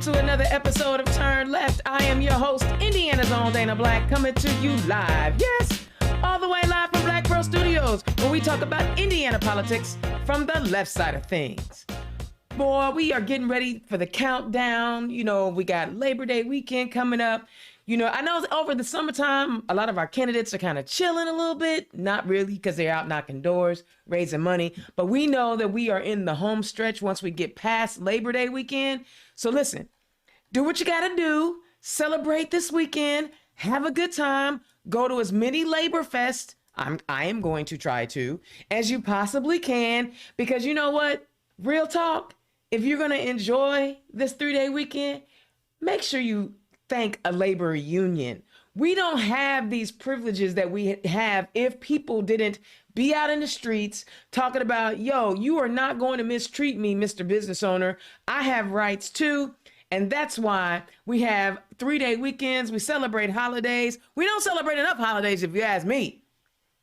welcome to another episode of Turn Left. I am your host, Indiana's own Dana Black, coming to you live. Yes, all the way live from Black Pearl Studios, where we talk about Indiana politics from the left side of things. Boy, we are getting ready for the countdown. You know, we got Labor Day weekend coming up. You know, I know over the summertime, a lot of our candidates are kind of chilling a little bit. Not really, because they're out knocking doors, raising money. But we know that we are in the home stretch once we get past Labor Day weekend. So listen, do what you got to do. Celebrate this weekend. Have a good time. Go to as many Labor Fest, I am going to try to, as you possibly can. Because you know what? Real talk, if you're going to enjoy this 3-day weekend, make sure you thank a labor union. We don't have these privileges that we have if people didn't be out in the streets talking about, yo, you are not going to mistreat me, Mr. Business Owner. I have rights too. And that's why we have 3-day weekends. We celebrate holidays. We don't celebrate enough holidays, if you ask me.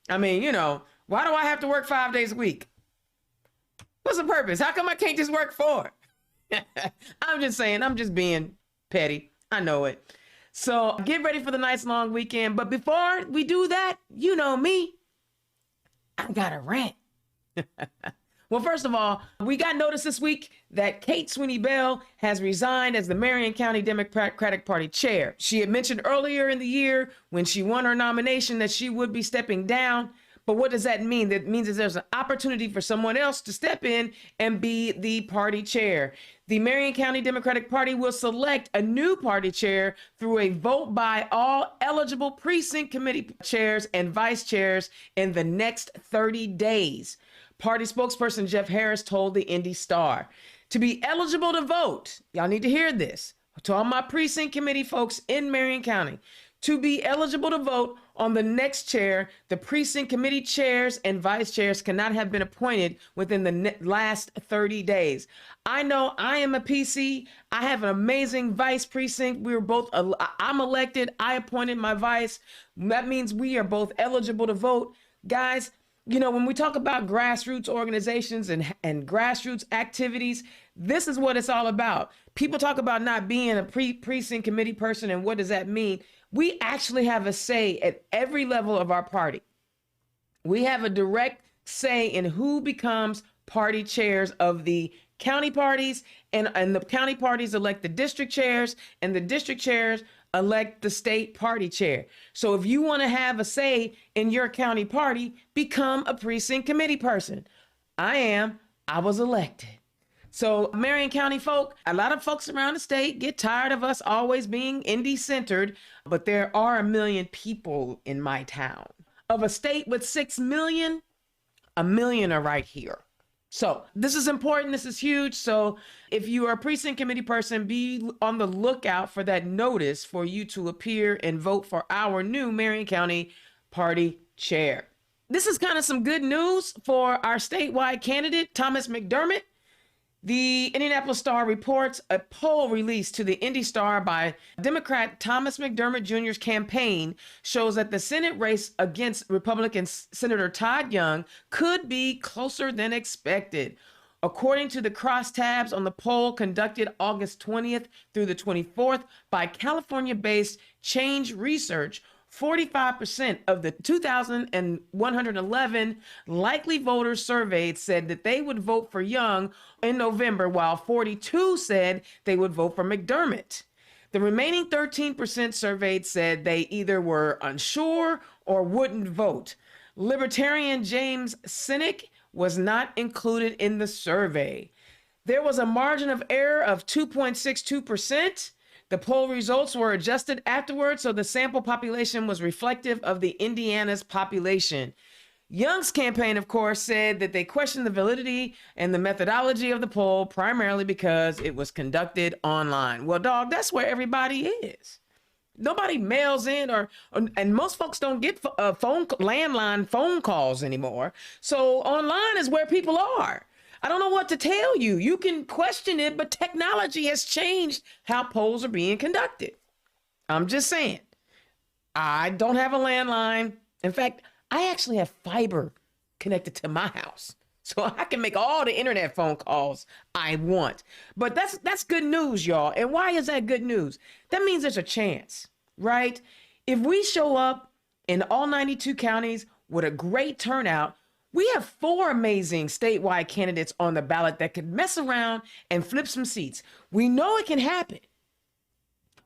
I mean, you know, why do I have to work 5 days a week? What's the purpose? How come I can't just work 4? I'm just saying, I'm just being petty. I know it. So get ready for the nice long weekend. But before we do that, you know me, I got a rant. Well, first of all, we got notice this week that Kate Sweeney Bell has resigned as the Marion County Democratic Party chair. She had mentioned earlier in the year when she won her nomination that she would be stepping down. But what does that mean? That means that there's an opportunity for someone else to step in and be the party chair. The Marion County Democratic Party will select a new party chair through a vote by all eligible precinct committee chairs and vice chairs in the next 30 days. Party spokesperson Jeff Harris told the Indy Star. To be eligible to vote, y'all need to hear this, to all my precinct committee folks in Marion County, to be eligible to vote on the next chair, the precinct committee chairs and vice chairs cannot have been appointed within the last 30 days. I know I am a PC. I have an amazing vice precinct. We were both, I'm elected. I appointed my vice. That means we are both eligible to vote. Guys, you know, when we talk about grassroots organizations and grassroots activities, this is what it's all about. People talk about not being a precinct committee person, and what does that mean? We actually have a say at every level of our party. We have a direct say in who becomes party chairs of the county parties, and the county parties elect the district chairs, and the district chairs elect the state party chair. So if you want to have a say in your county party, become a precinct committee person. I was elected. So Marion County folk, a lot of folks around the state get tired of us always being Indy-centered, but there are 1 million people in my town. Of a state with 6 million, 1 million are right here. So this is important. This is huge. So if you are a precinct committee person, be on the lookout for that notice for you to appear and vote for our new Marion County party chair. This is kind of some good news for our statewide candidate, Thomas McDermott. The Indianapolis Star reports a poll released to the Indy Star by Democrat Thomas McDermott Jr.'s campaign shows that the Senate race against Republican Senator Todd Young could be closer than expected. According to the crosstabs on the poll conducted August 20th through the 24th by California-based Change Research, 45% of the 2,111 likely voters surveyed said that they would vote for Young in November, while 42 said they would vote for McDermott. The remaining 13% surveyed said they either were unsure or wouldn't vote. Libertarian James Sinek was not included in the survey. There was a margin of error of 2.62%. The poll results were adjusted afterwards, so the sample population was reflective of the Indiana's population. Young's campaign, of course, said that they questioned the validity and the methodology of the poll, primarily because it was conducted online. Well, dog, that's where everybody is. Nobody mails in, and most folks don't get landline phone calls anymore. So online is where people are. I don't know what to tell you. You can question it, but technology has changed how polls are being conducted. I'm just saying. I don't have a landline. In fact, I actually have fiber connected to my house. So I can make all the internet phone calls I want. But that's good news, y'all. And why is that good news? That means there's a chance, right? If we show up in all 92 counties with a great turnout, we have 4 amazing statewide candidates on the ballot that can mess around and flip some seats. We know it can happen.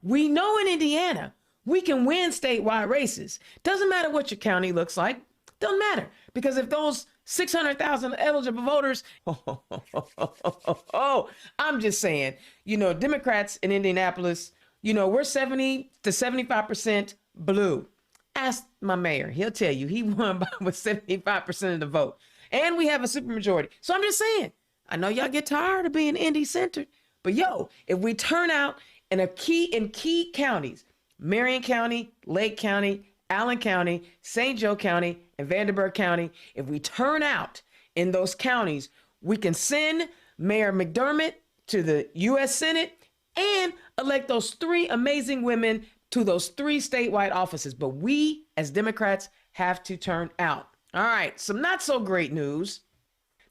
We know in Indiana, we can win statewide races. Doesn't matter what your county looks like. Doesn't matter. Because if those 600,000 eligible voters, I'm just saying, Democrats in Indianapolis, we're 70 to 75% blue. Ask my mayor. He'll tell you he won with 75% of the vote. And we have a supermajority. So I'm just saying, I know y'all get tired of being Indy-centered, but if we turn out in key counties, Marion County, Lake County, Allen County, St. Joe County, and Vanderburgh County, if we turn out in those counties, we can send Mayor McDermott to the U.S. Senate and elect those 3 amazing women to those 3 statewide offices. But we, as Democrats, have to turn out. All right, some not so great news.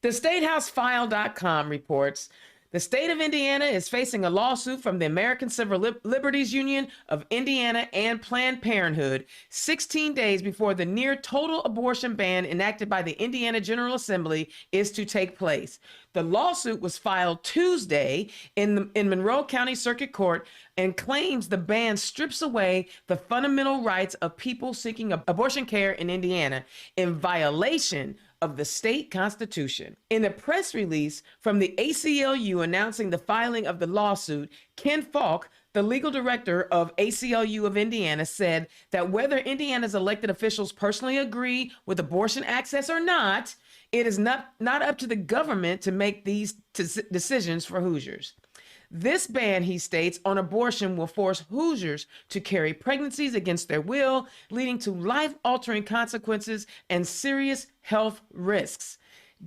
The StateHouseFile.com reports the state of Indiana is facing a lawsuit from the American Civil Liberties Union of Indiana and Planned Parenthood 16 days before the near total abortion ban enacted by the Indiana General Assembly is to take place. The lawsuit was filed Tuesday in Monroe County Circuit Court and claims the ban strips away the fundamental rights of people seeking abortion care in Indiana in violation of the state constitution. In a press release from the ACLU announcing the filing of the lawsuit, Ken Falk, the legal director of ACLU of Indiana, said that whether Indiana's elected officials personally agree with abortion access or not, it is not up to the government to make these decisions for Hoosiers. This ban, he states, on abortion will force Hoosiers to carry pregnancies against their will, leading to life-altering consequences and serious health risks.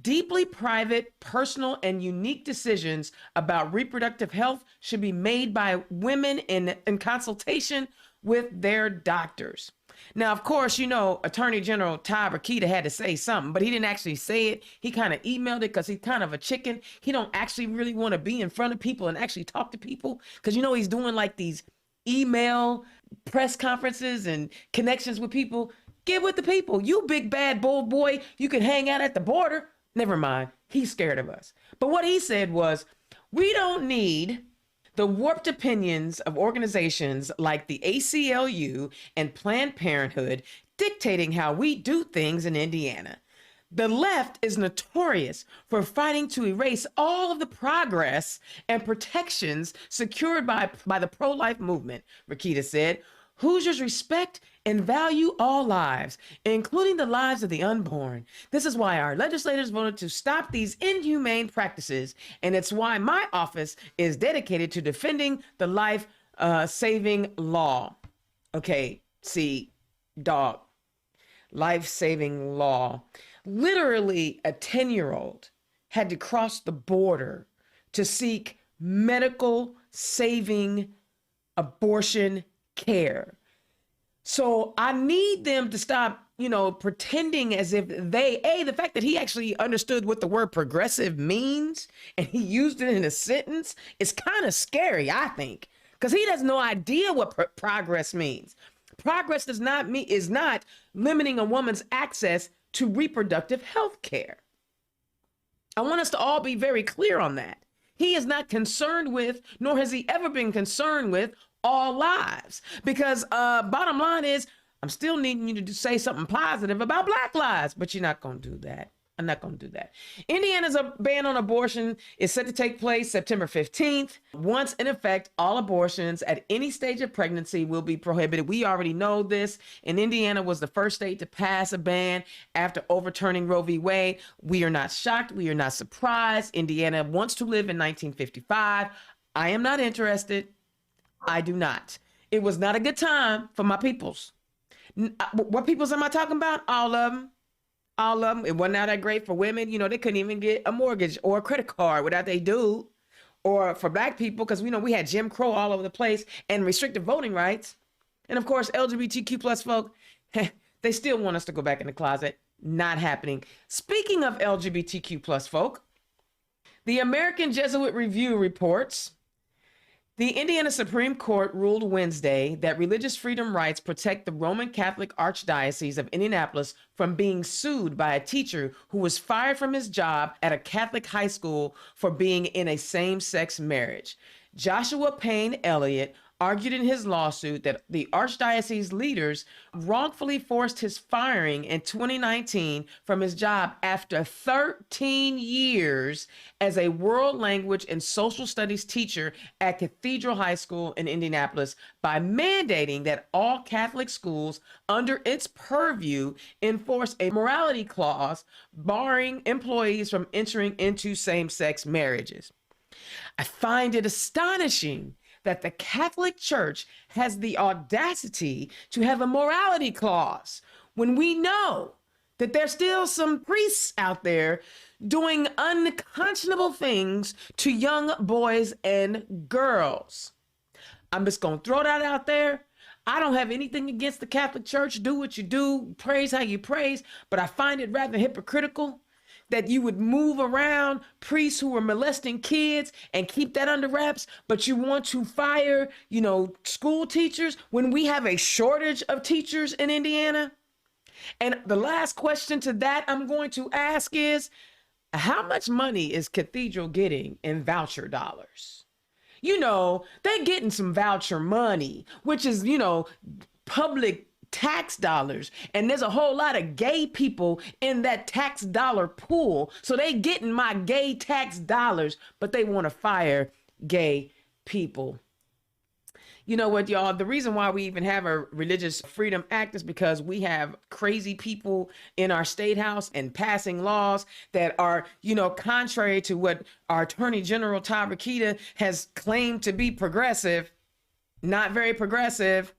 Deeply private, personal, and unique decisions about reproductive health should be made by women in consultation with their doctors. Now, of course, Attorney General Ty Rakita had to say something, but he didn't actually say it. He kind of emailed it because he's kind of a chicken. He don't actually really want to be in front of people and actually talk to people because, he's doing like these email press conferences and connections with people. Get with the people. You big, bad, bold boy. You can hang out at the border. Never mind. He's scared of us. But what he said was, we don't need the warped opinions of organizations like the ACLU and Planned Parenthood dictating how we do things in Indiana. The left is notorious for fighting to erase all of the progress and protections secured by the pro-life movement, Rakita said. Hoosiers respect and value all lives, including the lives of the unborn. This is why our legislators voted to stop these inhumane practices, and it's why my office is dedicated to defending the life-saving law. Okay, see, dog, life-saving law. Literally, a 10-year-old had to cross the border to seek medical saving abortion care. So I need them to stop, pretending as if the fact that he actually understood what the word progressive means and he used it in a sentence is kind of scary, I think, because he has no idea what progress means. Progress is not limiting a woman's access to reproductive health care. I want us to all be very clear on that. He is not concerned with, nor has he ever been concerned with, all lives. Because bottom line is, I'm still needing you to say something positive about Black lives, but you're not going to do that. I'm not going to do that. Indiana's ban on abortion is set to take place September 15th. Once in effect, all abortions at any stage of pregnancy will be prohibited. We already know this. And Indiana was the first state to pass a ban after overturning Roe v. Wade. We are not shocked. We are not surprised. Indiana wants to live in 1955. I am not interested. I do not. It was not a good time for my peoples. What peoples am I talking about? All of them. All of them. It wasn't all that great for women. They couldn't even get a mortgage or a credit card without they do. Or for Black people, because we had Jim Crow all over the place and restricted voting rights. And of course, LGBTQ plus folk, they still want us to go back in the closet. Not happening. Speaking of LGBTQ plus folk, the American Jesuit Review reports the Indiana Supreme Court ruled Wednesday that religious freedom rights protect the Roman Catholic Archdiocese of Indianapolis from being sued by a teacher who was fired from his job at a Catholic high school for being in a same-sex marriage. Joshua Payne Elliott argued in his lawsuit that the archdiocese leaders wrongfully forced his firing in 2019 from his job after 13 years as a world language and social studies teacher at Cathedral High School in Indianapolis by mandating that all Catholic schools under its purview enforce a morality clause barring employees from entering into same-sex marriages. I find it astonishing that the Catholic Church has the audacity to have a morality clause when we know that there's still some priests out there doing unconscionable things to young boys and girls. I'm just going to throw that out there. I don't have anything against the Catholic Church. Do what you do, praise how you praise, but I find it rather hypocritical that you would move around priests who are molesting kids and keep that under wraps, but you want to fire, school teachers when we have a shortage of teachers in Indiana. And the last question to that I'm going to ask is, how much money is Cathedral getting in voucher dollars? They're getting some voucher money, which is, public tax dollars, and there's a whole lot of gay people in that tax dollar pool, so they getting my gay tax dollars, but they want to fire gay people. You know what, y'all? The reason why we even have a Religious Freedom Act is because we have crazy people in our state house and passing laws that are, contrary to what our Attorney General Todd Rokita has claimed to be progressive. Not very progressive.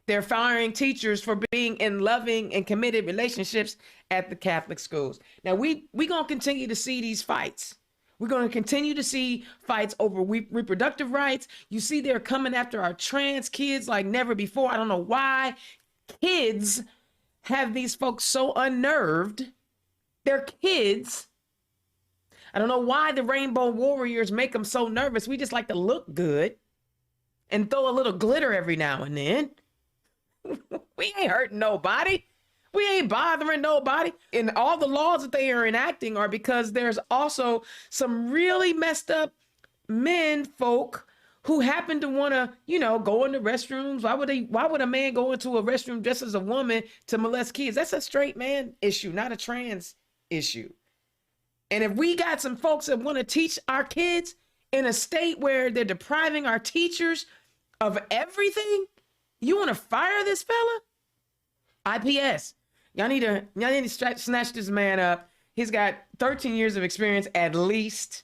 They're firing teachers for being in loving and committed relationships at the Catholic schools. Now, we going to continue to see these fights. We're going to continue to see fights over reproductive rights. You see, they're coming after our trans kids like never before. I don't know why kids have these folks so unnerved. They're kids. I don't know why the Rainbow Warriors make them so nervous. We just like to look good and throw a little glitter every now and then. We ain't hurting nobody. We ain't bothering nobody. And all the laws that they are enacting are because there's also some really messed up men folk who happen to want to, go into restrooms. Why would a man go into a restroom dressed as a woman to molest kids? That's a straight man issue, not a trans issue. And if we got some folks that want to teach our kids in a state where they're depriving our teachers of everything, you want to fire this fella? IPS. Y'all need to snatch this man up. He's got 13 years of experience at least.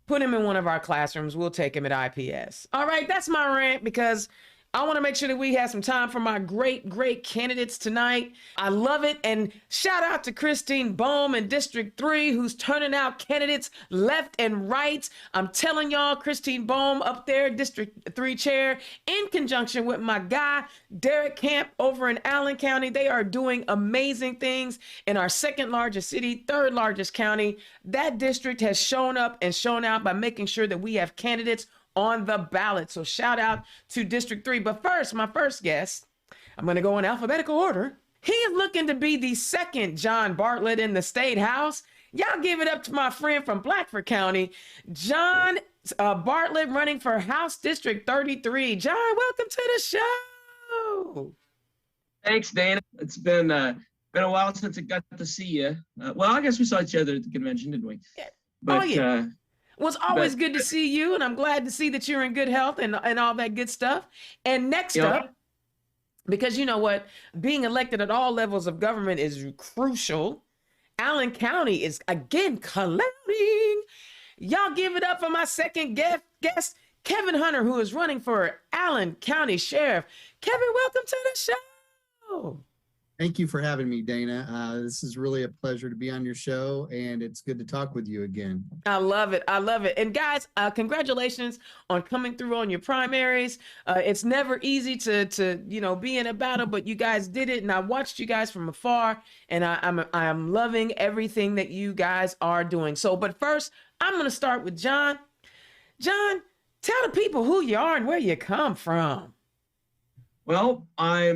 Put him in one of our classrooms. We'll take him at IPS. All right, that's my rant because I want to make sure that we have some time for my great, great candidates tonight. I love it. And shout out to Christine Bohm in District 3, who's turning out candidates left and right. I'm telling y'all, Christine Bohm up there, District 3 chair, in conjunction with my guy, Derek Camp over in Allen County. They are doing amazing things in our second largest city, third largest county. That district has shown up and shown out by making sure that we have candidates on the ballot. So shout out to District 3. But first, my first guest, I'm going to go in alphabetical order. He is looking to be the second John Bartlett in the State House. Y'all give it up to my friend from Blackford County, John Bartlett, running for House District 33. John, welcome to the show. Thanks, Dana. It's been a while since I got to see you. Well, I guess we saw each other at the convention, didn't we? Yeah. But, yeah. Well, it's always good to see you, and I'm glad to see that you're in good health and all that good stuff. And next up, because you know what, being elected at all levels of government is crucial. Allen County is again clouding. Y'all give it up for my second guest, Kevin Hunter, who is running for Allen County Sheriff. Kevin, welcome to the show. Thank you for having me, Dana. This is really a pleasure to be on your show, and it's good to talk with you again. I love it. I love it. And guys, congratulations on coming through on your primaries. It's never easy to be in a battle, but you guys did it, and I watched you guys from afar, and I'm loving everything that you guys are doing. So, but first, I'm going to start with John. John, tell the people who you are and where you come from. Well, I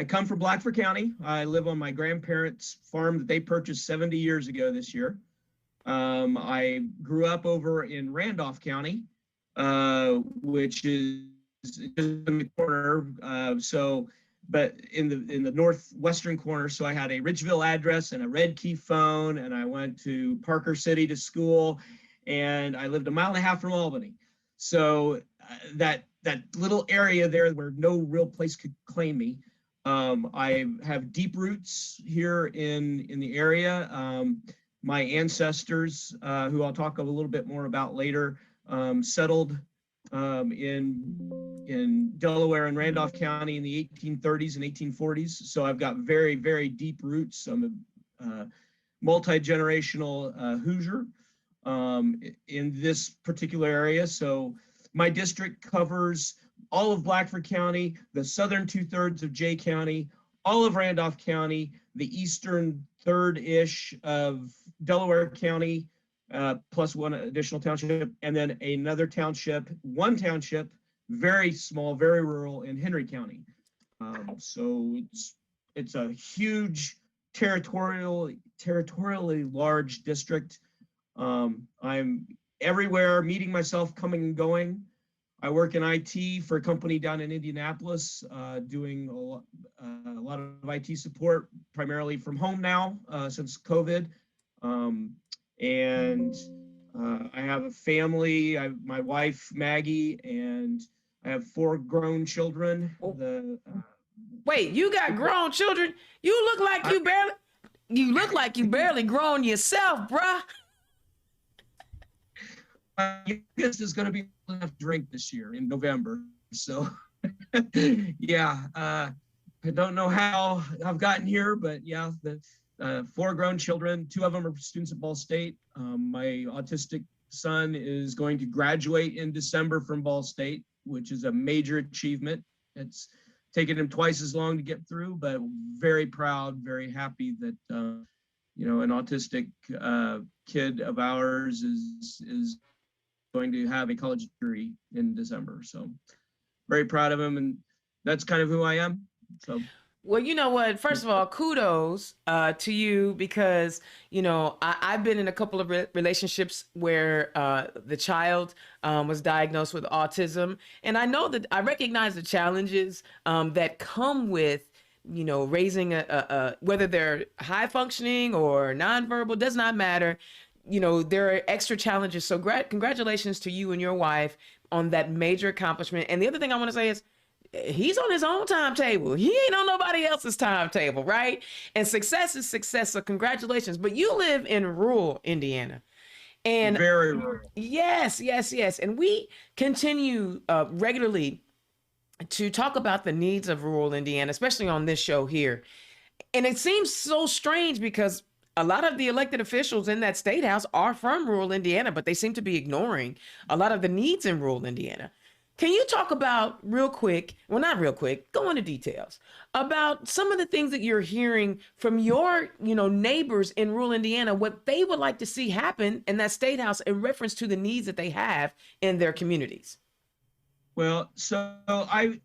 come from Blackford County. I live on my grandparents' farm that they purchased 70 years ago this year. I grew up over in Randolph County, which is in the corner. But in the northwestern corner. So I had a Ridgeville address and a red key phone, and I went to Parker City to school, and I lived a mile and a half from Albany. So that little area there where no real place could claim me. I have deep roots here in the area. My ancestors, who I'll talk a little bit more about later, settled in Delaware and Randolph County in the 1830s and 1840s. So I've got very, very deep roots. I'm a multi-generational Hoosier in this particular area. So my district covers all of Blackford County, the southern 2/3 of Jay County, all of Randolph County, the eastern third-ish of Delaware County, plus one additional township, and then another township, one township, very small, very rural in Henry County. So it's a huge territorially large district. I'm everywhere, meeting myself, coming and going. I work in IT for a company down in Indianapolis, doing a lot of IT support, primarily from home now, since COVID. I have a family. My wife, Maggie, and I have 4 grown children. Wait, you got grown children? You look like you barely grown yourself, bruh. My youngest is going to be enough to drink this year in November. So, yeah, I don't know how I've gotten here, but yeah, the 4 grown children, 2 of them are students at Ball State. My autistic son is going to graduate in December from Ball State, which is a major achievement. It's taken him twice as long to get through, but very proud, very happy that an autistic kid of ours is going to have a college degree in December. So very proud of him, and that's kind of who I am. So. Well, you know what? First of all, kudos to you, because, I've been in a couple of relationships where the child was diagnosed with autism. And I know that I recognize the challenges that come with, raising whether they're high functioning or nonverbal, does not matter. There are extra challenges. So congratulations to you and your wife on that major accomplishment. And the other thing I want to say is, he's on his own timetable. He ain't on nobody else's timetable, right? And success is success. So congratulations. But you live in rural Indiana. And very rural. Yes. And we continue regularly to talk about the needs of rural Indiana, especially on this show here. And it seems so strange because a lot of the elected officials in that state house are from rural Indiana, but they seem to be ignoring a lot of the needs in rural Indiana. Can you talk about not real quick, go into details about some of the things that you're hearing from your, neighbors in rural Indiana, what they would like to see happen in that state house in reference to the needs that they have in their communities? Well, so a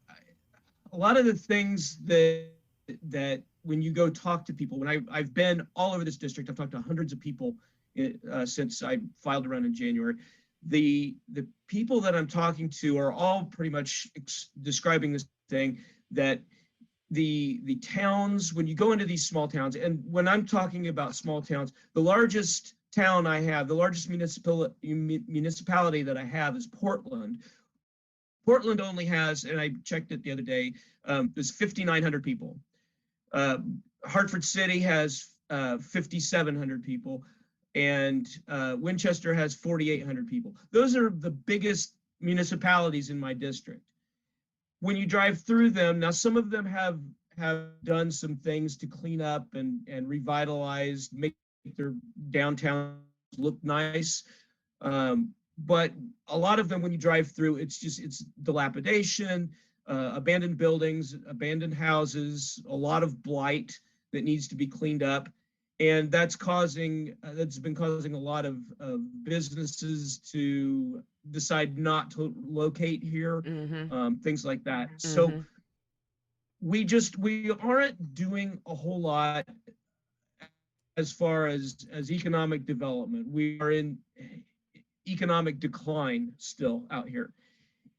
lot of the things that when you go talk to people, when I've been all over this district, I've talked to hundreds of people since I filed to run in January. The people that I'm talking to are all pretty much describing this thing, that the towns, when you go into these small towns, and when I'm talking about small towns, the largest town I have, the largest municipality that I have is Portland. Portland only has, and I checked it the other day, there's 5,900 people. Hartford City has 5,700 people. And Winchester has 4,800 people. Those are the biggest municipalities in my district. When you drive through them, now some of them have have done some things to clean up and revitalize, make their downtown look nice. But a lot of them, when you drive through, it's dilapidation, abandoned buildings, abandoned houses, a lot of blight that needs to be cleaned up. And that's been causing a lot of businesses to decide not to locate here, things like that. So we aren't doing a whole lot as far as economic development. We are in economic decline still out here.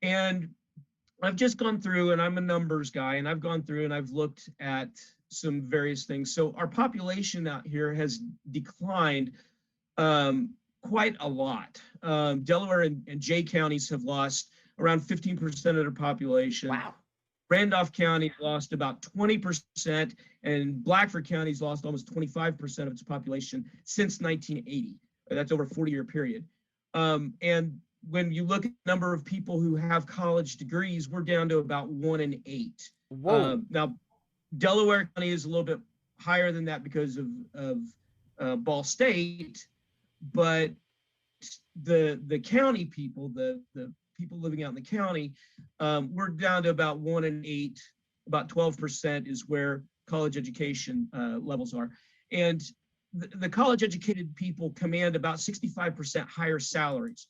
And I've just gone through, and I'm a numbers guy, and I've gone through and I've looked at some various things. So our population out here has declined quite a lot. Delaware and Jay counties have lost around 15% of their population. Wow. Randolph County lost about 20%, and Blackford County's lost almost 25% of its population since 1980. That's over a 40-year period. And when you look at the number of people who have college degrees, we're down to about 1 in 8. Whoa. Now, Delaware County is a little bit higher than that because of Ball State, but the county people, the people living out in the county, we're down to about 1 in 8, about 12% is where college education levels are. And the college educated people command about 65% higher salaries.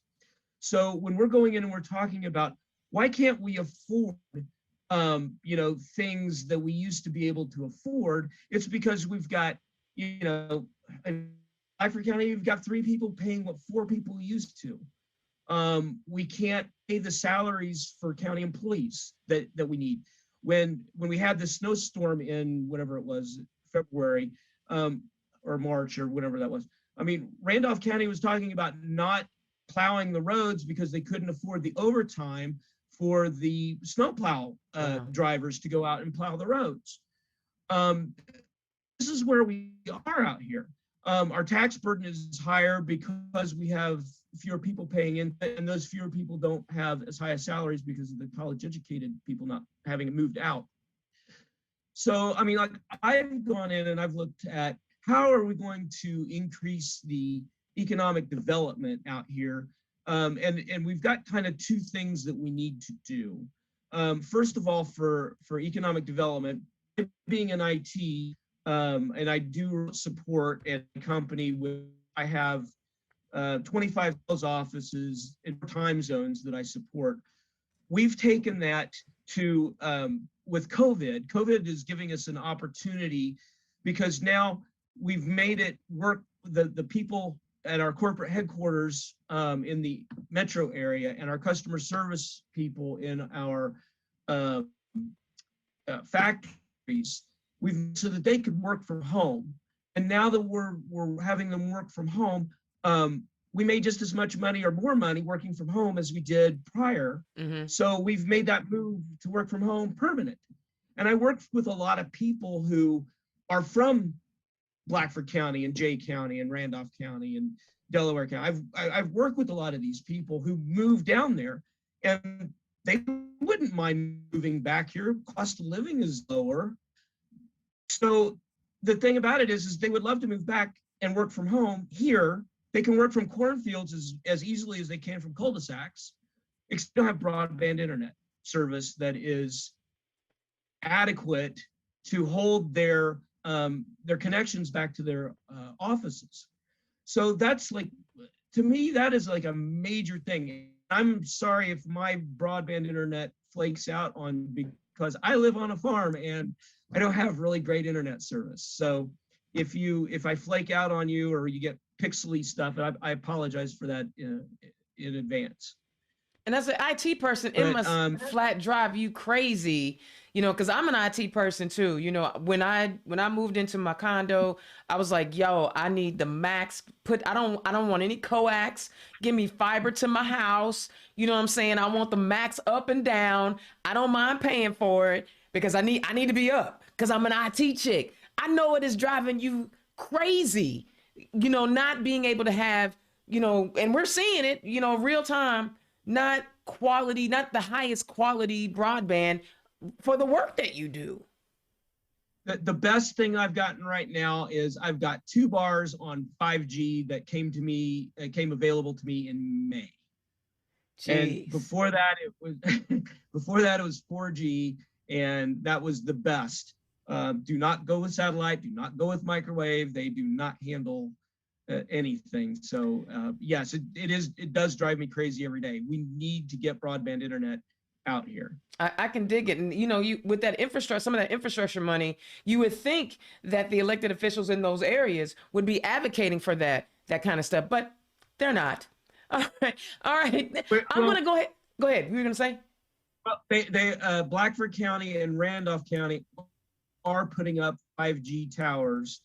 So when we're going in and we're talking about why can't we afford things that we used to be able to afford, it's because we've got, in Blackford County, you've got 3 people paying what 4 people used to. We can't pay the salaries for county employees that we need. When we had the snowstorm in whatever it was, February or March or whatever that was, I mean, Randolph County was talking about not plowing the roads because they couldn't afford the overtime for the snowplow drivers to go out and plow the roads. This is where we are out here. Our tax burden is higher because we have fewer people paying in, and those fewer people don't have as high as salaries because of the college educated people not having moved out. So, I mean, like, I've gone in and I've looked at how are we going to increase the economic development out here. And we've got kind of 2 things that we need to do. First of all, for economic development, being in IT, and I do support a company with, I have 25 sales offices in time zones that I support. We've taken that to, with COVID is giving us an opportunity because now we've made it work. The people at our corporate headquarters in the metro area and our customer service people in our factories, so that they could work from home. And now that we're having them work from home, we made just as much money or more money working from home as we did prior. So we've made that move to work from home permanent. And I worked with a lot of people who are from Blackford County and Jay County and Randolph County and Delaware County. I've worked with a lot of these people who moved down there, and they wouldn't mind moving back here. Cost of living is lower. So the thing about it is they would love to move back and work from home here. They can work from cornfields as easily as they can from cul-de-sacs. They still have broadband internet service that is adequate to hold their connections back to their offices. So that's like, to me, that is like a major thing. I'm sorry if my broadband internet flakes out on because I live on a farm and I don't have really great internet service. So if I flake out on you or you get pixely stuff, I apologize for that in advance. And as an IT person, it must flat drive you crazy, because I'm an IT person too. When I moved into my condo, I was like, yo, I need the max. I don't want any coax. Give me fiber to my house. You know what I'm saying? I want the max up and down. I don't mind paying for it because I need to be up because I'm an IT chick. I know it is driving you crazy, not being able to have, and we're seeing it, real time. Not quality, not the highest quality broadband for the work that you do. The best thing I've gotten right now is I've got 2 bars on 5G that came available to me in May. And Jeez. before that, it was before that it was 4G, and that was the best. Do not go with satellite. Do not go with microwave. They do not handle anything. So yes, it does drive me crazy every day. We need to get broadband internet out here. I can dig it. And, you know, you with that infrastructure, some of that infrastructure money, you would think that the elected officials in those areas would be advocating for that kind of stuff, but they're not. All right. All right. I'm going to go ahead. Go ahead. You were going to say? Well, they Blackford County and Randolph County are putting up 5G towers,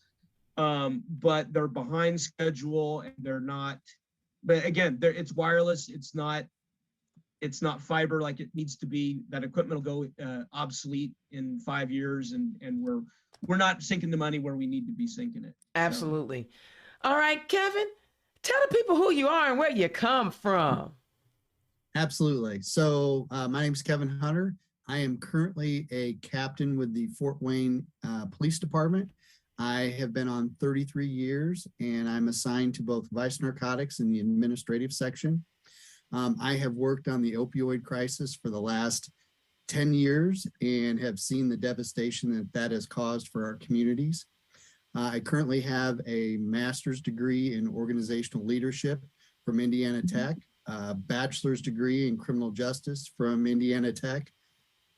but they're behind schedule and they're not. But again, it's wireless. It's not fiber like it needs to be. That equipment will go obsolete in 5 years, and we're not sinking the money where we need to be sinking it. Absolutely. So. All right, Kevin, tell the people who you are and where you come from. Absolutely. So my name is Kevin Hunter. I am currently a captain with the Fort Wayne Police Department. I have been on 33 years, and I'm assigned to both vice narcotics and the administrative section. I have worked on the opioid crisis for the last 10 years and have seen the devastation that has caused for our communities. I currently have a master's degree in organizational leadership from Indiana Tech, a bachelor's degree in criminal justice from Indiana Tech.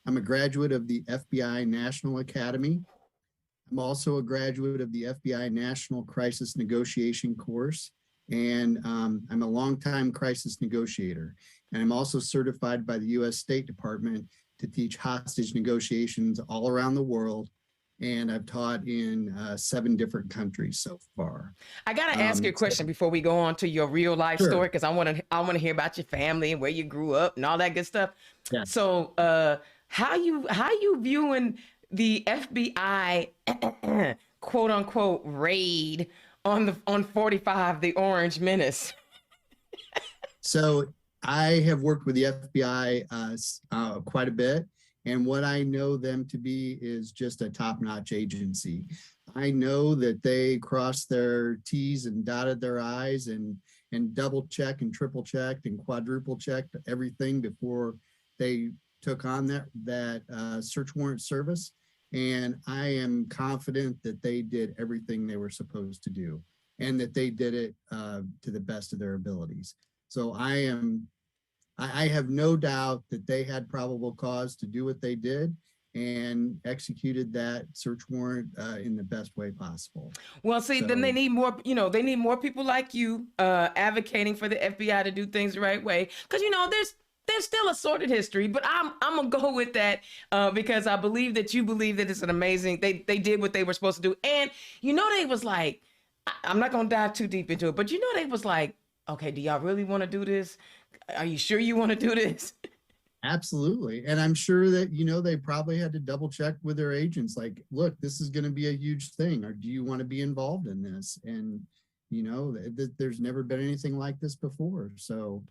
I'm a graduate of the FBI National Academy. I'm also a graduate of the FBI National Crisis Negotiation course, and I'm a longtime crisis negotiator. And I'm also certified by the U.S. State Department to teach hostage negotiations all around the world. And I've taught in 7 different countries so far. I gotta ask you a question before we go on to your real life story, because I want to hear about your family and where you grew up and all that good stuff. Yeah. So, how you viewing the FBI quote unquote raid on 45, the Orange Menace? So I have worked with the FBI quite a bit. And what I know them to be is just a top-notch agency. I know that they crossed their T's and dotted their I's and double-checked and triple-checked and quadruple-checked everything before they took on that search warrant service. And I am confident that they did everything they were supposed to do and that they did it to the best of their abilities. So I have no doubt that they had probable cause to do what they did and executed that search warrant in the best way possible. Well, see, then they need more, they need more people like you advocating for the FBI to do things the right way. Because, there's still a sordid history, but I'm going to go with that because I believe that you believe that it's an amazing, they did what they were supposed to do. And, they was like, I'm not going to dive too deep into it, but they was like, okay, do y'all really want to do this? Are you sure you want to do this? Absolutely. And I'm sure that, they probably had to double check with their agents, like, look, this is going to be a huge thing. Or do you want to be involved in this? And, there's never been anything like this before. So,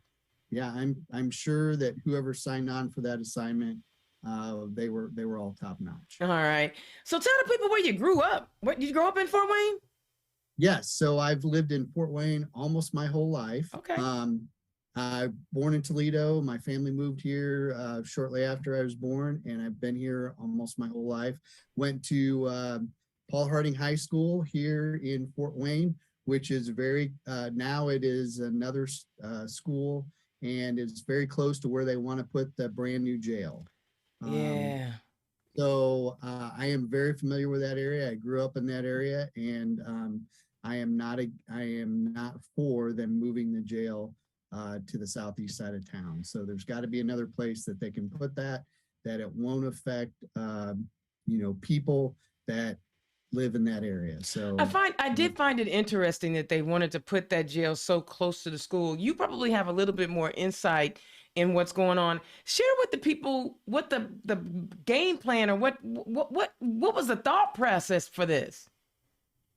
yeah, I'm sure that whoever signed on for that assignment, they were all top notch. All right. So tell the people where you grew up. What, did you grow up in Fort Wayne? Yes. So I've lived in Fort Wayne almost my whole life. Okay. Born in Toledo. My family moved here shortly after I was born, and I've been here almost my whole life. Went to Paul Harding High School here in Fort Wayne, which is now it is another school, and it's very close to where they want to put the brand new jail. Yeah. So I am very familiar with that area. I grew up in that area, and I am not for them moving the jail to the southeast side of town. So there's got to be another place that they can put that it won't affect, people that live in that area. So I did find it interesting that they wanted to put that jail so close to the school. You probably have a little bit more insight in what's going on. Share with the people what the game plan or what was the thought process for this?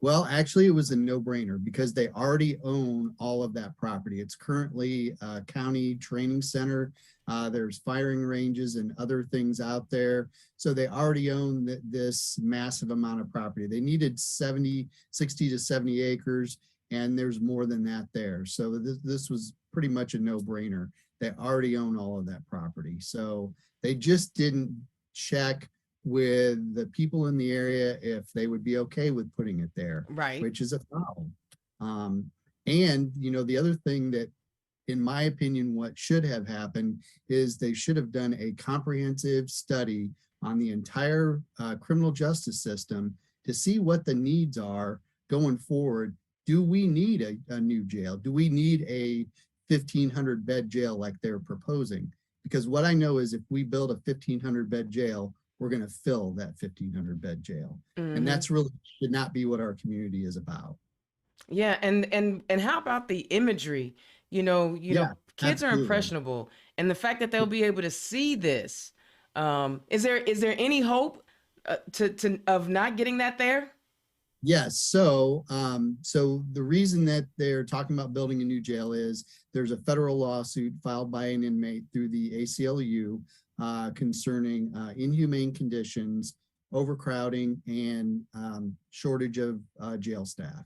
Well, actually, it was a no-brainer because they already own all of that property. It's currently a county training center. There's firing ranges and other things out there. So they already own this massive amount of property. They needed 60 to 70 acres, and there's more than that there. So this was pretty much a no-brainer. They already own all of that property. So they just didn't check with the people in the area if they would be okay with putting it there, Right. which is a problem. And the other thing that, in my opinion, what should have happened is they should have done a comprehensive study on the entire criminal justice system to see what the needs are going forward. Do we need a new jail? Do we need a 1,500 bed jail like they're proposing? Because what I know is if we build a 1,500 bed jail, we're going to fill that 1,500 bed jail. And that's really should not be what our community is about. Yeah, and how about the imagery? Kids Absolutely. are impressionable, and the fact that they'll be able to see this, is there any hope of not getting that there? Yes. So the reason that they're talking about building a new jail is there's a federal lawsuit filed by an inmate through the ACLU concerning inhumane conditions, overcrowding, and shortage of jail staff.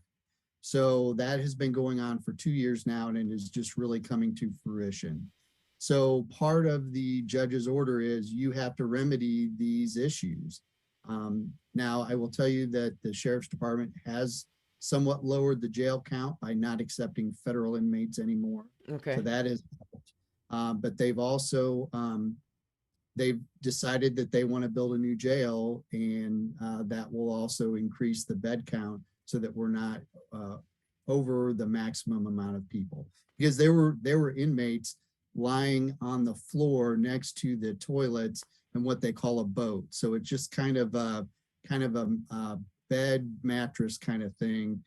So that has been going on for 2 years now, and it is just really coming to fruition. So part of the judge's order is you have to remedy these issues. Now, I will tell you that the sheriff's department has somewhat lowered the jail count by not accepting federal inmates anymore. Okay. So that is, but they've also, they've decided that they want to build a new jail, and that will also increase the bed count so that we're not over the maximum amount of people. Because there were inmates lying on the floor next to the toilets and what they call a boat. So it's just kind of a bed mattress kind of thing,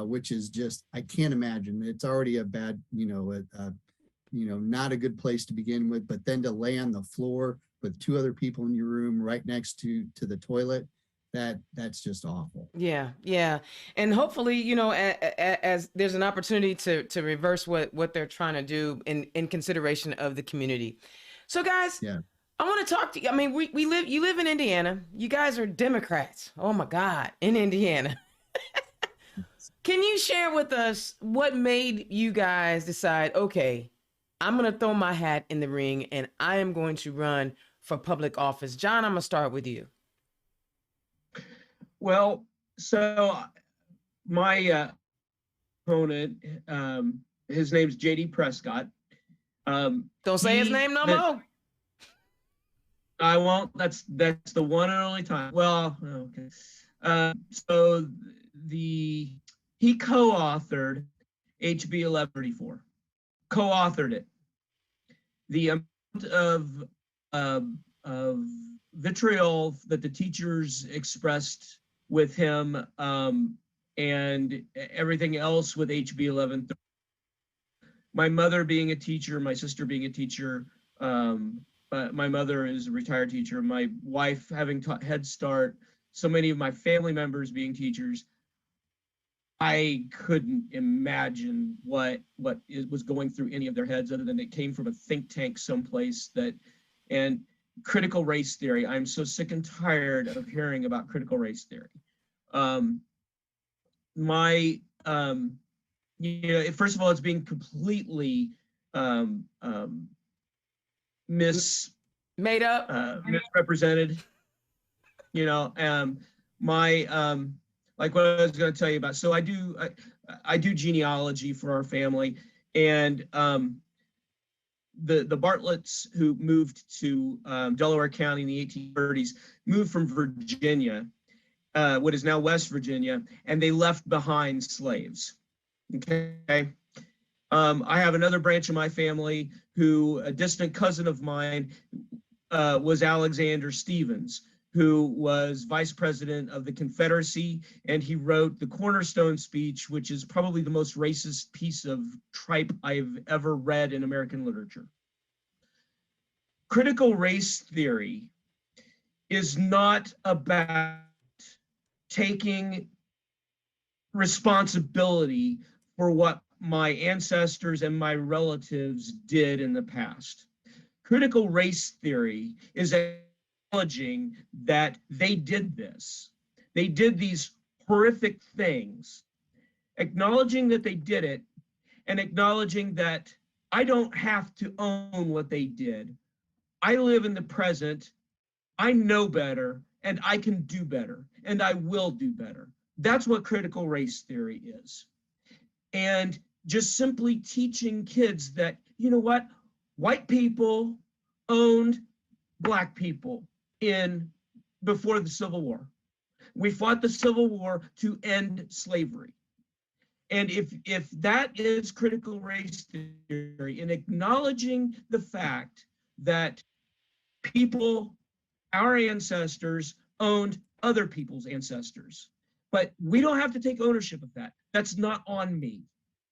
which is just, I can't imagine. It's already a bad, not a good place to begin with, but then to lay on the floor with 2 other people in your room right next to the toilet, that's just awful. Yeah. And hopefully, as there's an opportunity to reverse what they're trying to do in consideration of the community. So guys, yeah. I want to talk to you. I mean, you live in Indiana. You guys are Democrats. Oh my God, in Indiana. Can you share with us what made you guys decide, okay, I'm going to throw my hat in the ring and I am going to run for public office? John, I'm going to start with you. Well, so my opponent, his name's JD Prescott. Don't say his name no more. I won't. That's the one and only time. Well, okay. So he co-authored HB 1134. Co-authored it. The amount of vitriol that the teachers expressed with him, and everything else with HB 1130. My mother being a teacher, my sister being a teacher, my mother is a retired teacher, my wife having taught Head Start, so many of my family members being teachers. I couldn't imagine what was going through any of their heads other than it came from a think tank someplace and critical race theory. I'm so sick and tired of hearing about critical race theory. First of all, it's being completely made up, misrepresented. Like what I was going to tell you about. So I do genealogy for our family, and the Bartletts who moved to Delaware County in the 1830s moved from Virginia, what is now West Virginia, and they left behind slaves. Okay. I have another branch of my family who, a distant cousin of mine, was Alexander Stevens, who was vice president of the Confederacy, and he wrote the Cornerstone speech, which is probably the most racist piece of tripe I've ever read in American literature. Critical race theory is not about taking responsibility for what my ancestors and my relatives did in the past. Critical race theory is acknowledging that they did this. They did these horrific things, acknowledging that they did it, and acknowledging that I don't have to own what they did. I live in the present, I know better, and I can do better, and I will do better. That's what critical race theory is. And just simply teaching kids that, you know what, white people owned Black people before the Civil War. We fought the Civil War to end slavery. And if that is critical race theory, in acknowledging the fact that people, our ancestors, owned other people's ancestors, but we don't have to take ownership of that. That's not on me.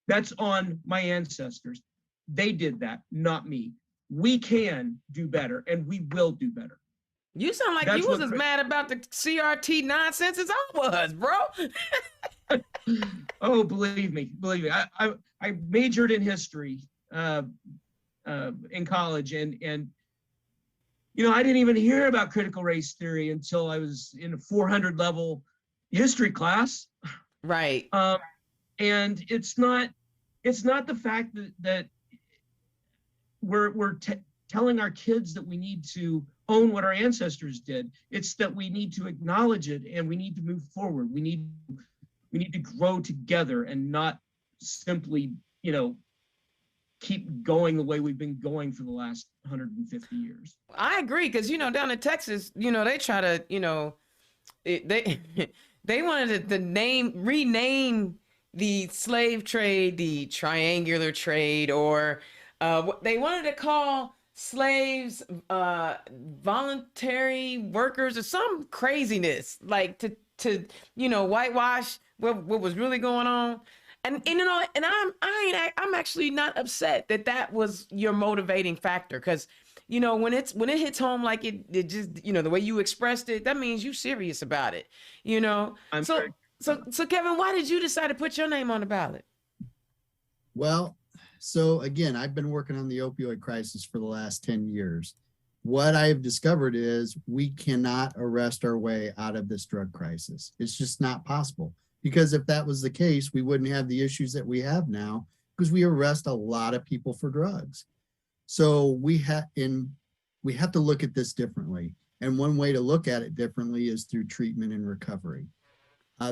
That's on my ancestors. They did that, not me. We can do better, and we will do better. You sound like you was as mad about the CRT nonsense as I was, bro. Oh, believe me. I majored in history in college, and you know, I didn't even hear about critical race theory until I was in a 400 level history class. Right. And it's not the fact that we're telling our kids that we need to own what our ancestors did. It's that we need to acknowledge it, and we need to move forward. We need to grow together and not simply, you know, keep going the way we've been going for the last 150 years. I agree, because, you know, down in Texas, you know, they try to, you know, they wanted to rename the slave trade the triangular trade, or they wanted to call slaves voluntary workers, or some craziness, like to you know, whitewash what was really going on. And you know, and I'm actually not upset that was your motivating factor, because, you know, when it hits home like it just, you know, the way you expressed it, that means you serious about it, you know. So Kevin, why did you decide to put your name on the ballot? Well, so again, I've been working on the opioid crisis for the last 10 years. What I've discovered is we cannot arrest our way out of this drug crisis. It's just not possible, because if that was the case, we wouldn't have the issues that we have now, because we arrest a lot of people for drugs. So we have to look at this differently. And one way to look at it differently is through treatment and recovery.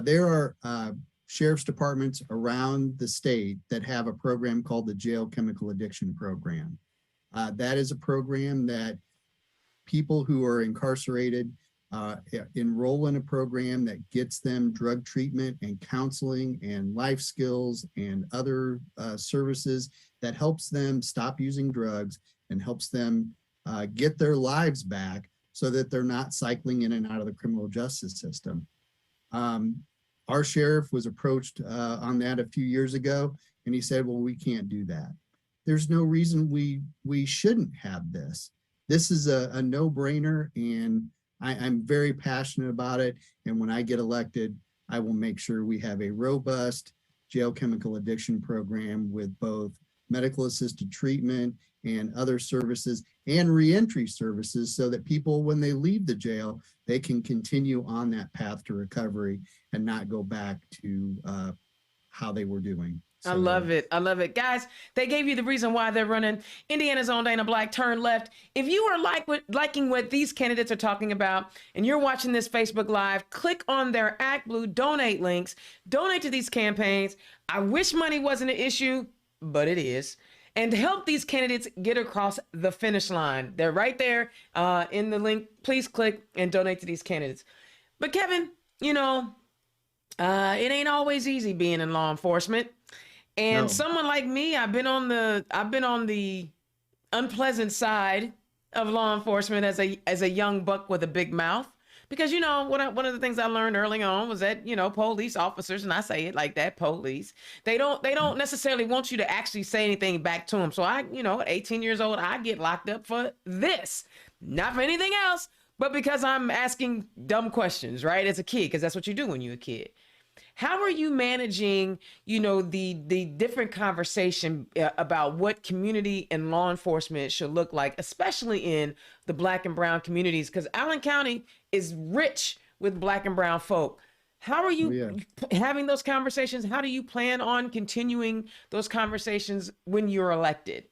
There are sheriff's departments around the state that have a program called the Jail Chemical Addiction Program. That is a program that people who are incarcerated enroll in a program that gets them drug treatment and counseling and life skills and other services that helps them stop using drugs and helps them get their lives back so that they're not cycling in and out of the criminal justice system. Our sheriff was approached on that a few years ago, and he said, well, we can't do that. There's no reason we shouldn't have this. This is a no-brainer, and I'm very passionate about it. And when I get elected, I will make sure we have a robust jail chemical addiction program with both medical assisted treatment and other services and reentry services, so that people, when they leave the jail, they can continue on that path to recovery and not go back to how they were doing. So, I love it. I love it. Guys, they gave you the reason why they're running. Indiana's own Dana Black, turn left. If you are liking what these candidates are talking about, and you're watching this Facebook Live, click on their ActBlue donate links. Donate to these campaigns. I wish money wasn't an issue, but it is. And to help these candidates get across the finish line, they're right there in the link. Please click and donate to these candidates. But Kevin, you know, it ain't always easy being in law enforcement. And someone like me, I've been on the unpleasant side of law enforcement as a young buck with a big mouth. Because, you know, one of the things I learned early on was that, you know, police officers, and I say it like that, police, they don't necessarily want you to actually say anything back to them. So I, you know, at 18 years old, I get locked up for this, not for anything else, but because I'm asking dumb questions, right? As a kid, because that's what you do when you're a kid. How are you managing, the different conversation about what community and law enforcement should look like, especially in the Black and brown communities? Because Allen County is rich with Black and brown folk. How are Oh, you yeah. having those conversations? How do you plan on continuing those conversations when you're elected?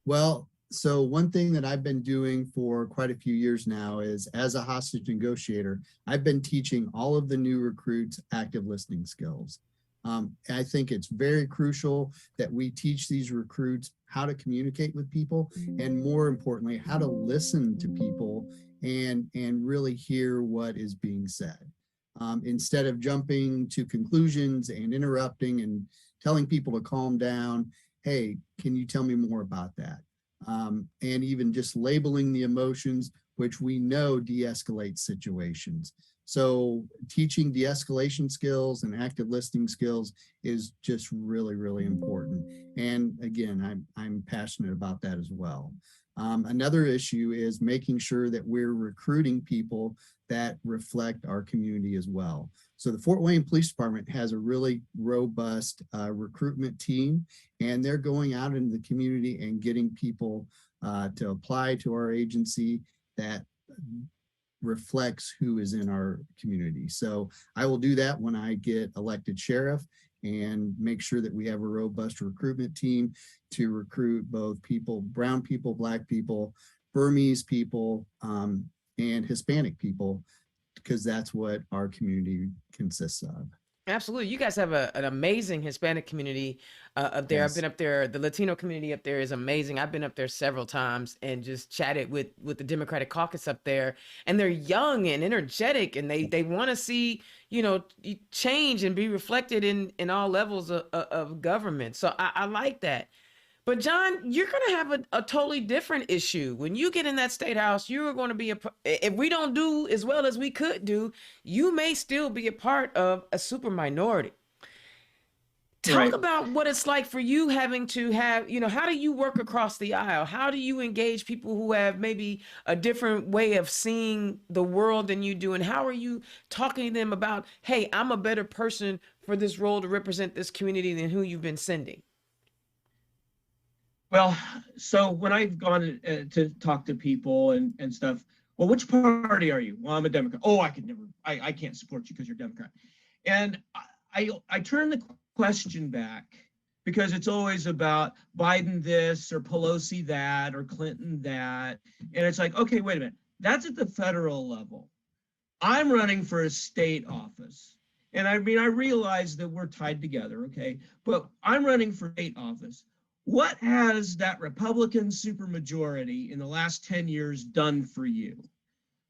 Well, so one thing that I've been doing for quite a few years now is, as a hostage negotiator, I've been teaching all of the new recruits active listening skills. I think it's very crucial that we teach these recruits how to communicate with people, and more importantly, how to listen to people and really hear what is being said. Instead of jumping to conclusions and interrupting and telling people to calm down, hey, can you tell me more about that? And even just labeling the emotions, which we know de-escalates situations. So teaching de-escalation skills and active listening skills is just really, really important. And again, I'm passionate about that as well. Another issue is making sure that we're recruiting people that reflect our community as well. So the Fort Wayne Police Department has a really robust recruitment team, and they're going out into the community and getting people to apply to our agency that reflects who is in our community. So I will do that when I get elected sheriff, and make sure that we have a robust recruitment team to recruit both people, brown people, Black people, Burmese people, and Hispanic people, because that's what our community consists of. Absolutely. You guys have an amazing Hispanic community up there. I've Yes. been up there. The Latino community up there is amazing. I've been up there several times and just chatted with the Democratic caucus up there. And they're young and energetic, and they want to see, change and be reflected in all levels of government. So I like that. But John, you're going to have a totally different issue. When you get in that state house, you are going to be if we don't do as well as we could do, you may still be a part of a super minority. Talk Right. about what it's like for you having to have, how do you work across the aisle? How do you engage people who have maybe a different way of seeing the world than you do? And how are you talking to them about, hey, I'm a better person for this role to represent this community than who you've been sending? Well, so when I've gone to talk to people and stuff, well, which party are you? Well, I'm a Democrat. Oh, I can't support you because you're a Democrat. And I turn the question back, because it's always about Biden this or Pelosi that or Clinton that. And it's like, okay, wait a minute. That's at the federal level. I'm running for a state office. And I mean, I realize that we're tied together, okay? But I'm running for state office. What has that Republican supermajority in the last 10 years done for you?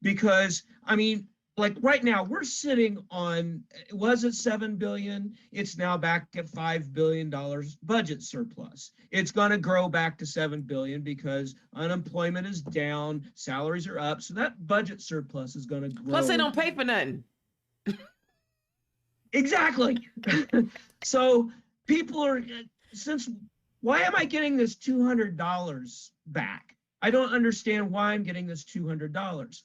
Because, I mean, like right now, we're sitting on, was it 7 billion? It's now back at $5 billion budget surplus. It's going to grow back to 7 billion because unemployment is down, salaries are up. So that budget surplus is going to grow. Plus, they don't pay for nothing. Exactly. So people are, why am I getting this $200 back? I don't understand why I'm getting this $200.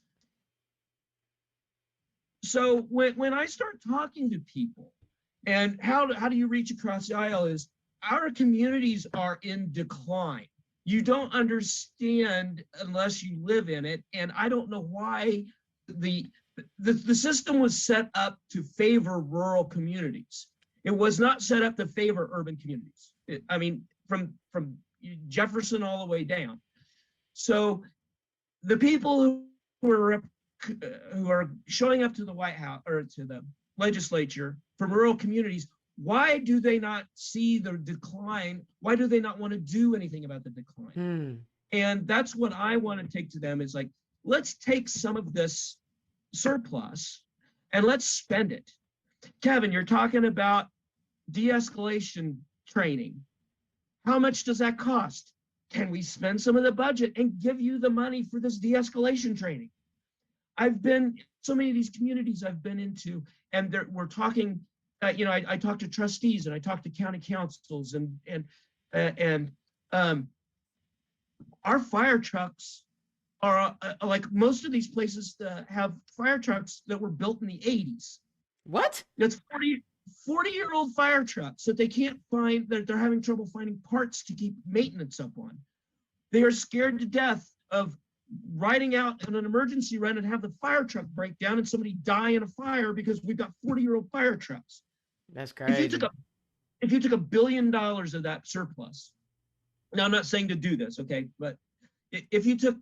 So when I start talking to people, and how do you reach across the aisle, is our communities are in decline. You don't understand unless you live in it. And I don't know why the system was set up to favor rural communities. It was not set up to favor urban communities. From Jefferson all the way down. So the people who are showing up to the White House or to the legislature from rural communities, why do they not see the decline? Why do they not want to do anything about the decline? And that's what I want to take to them, is like, let's take some of this surplus and let's spend it. Kevin, you're talking about de-escalation training. How much does that cost? Can we spend some of the budget and give you the money for this de-escalation training? I've been so many of these communities I've been into, and we're talking. I talk to trustees and I talk to county councils, and our fire trucks are like most of these places have fire trucks that were built in the 80s. What? That's 40-year-old fire trucks that they can't find, that they're having trouble finding parts to keep maintenance up on. They are scared to death of riding out in an emergency run and have the fire truck break down and somebody die in a fire because we've got 40-year-old fire trucks. That's crazy. If you took $1 billion of that surplus, now I'm not saying to do this, okay, but if you took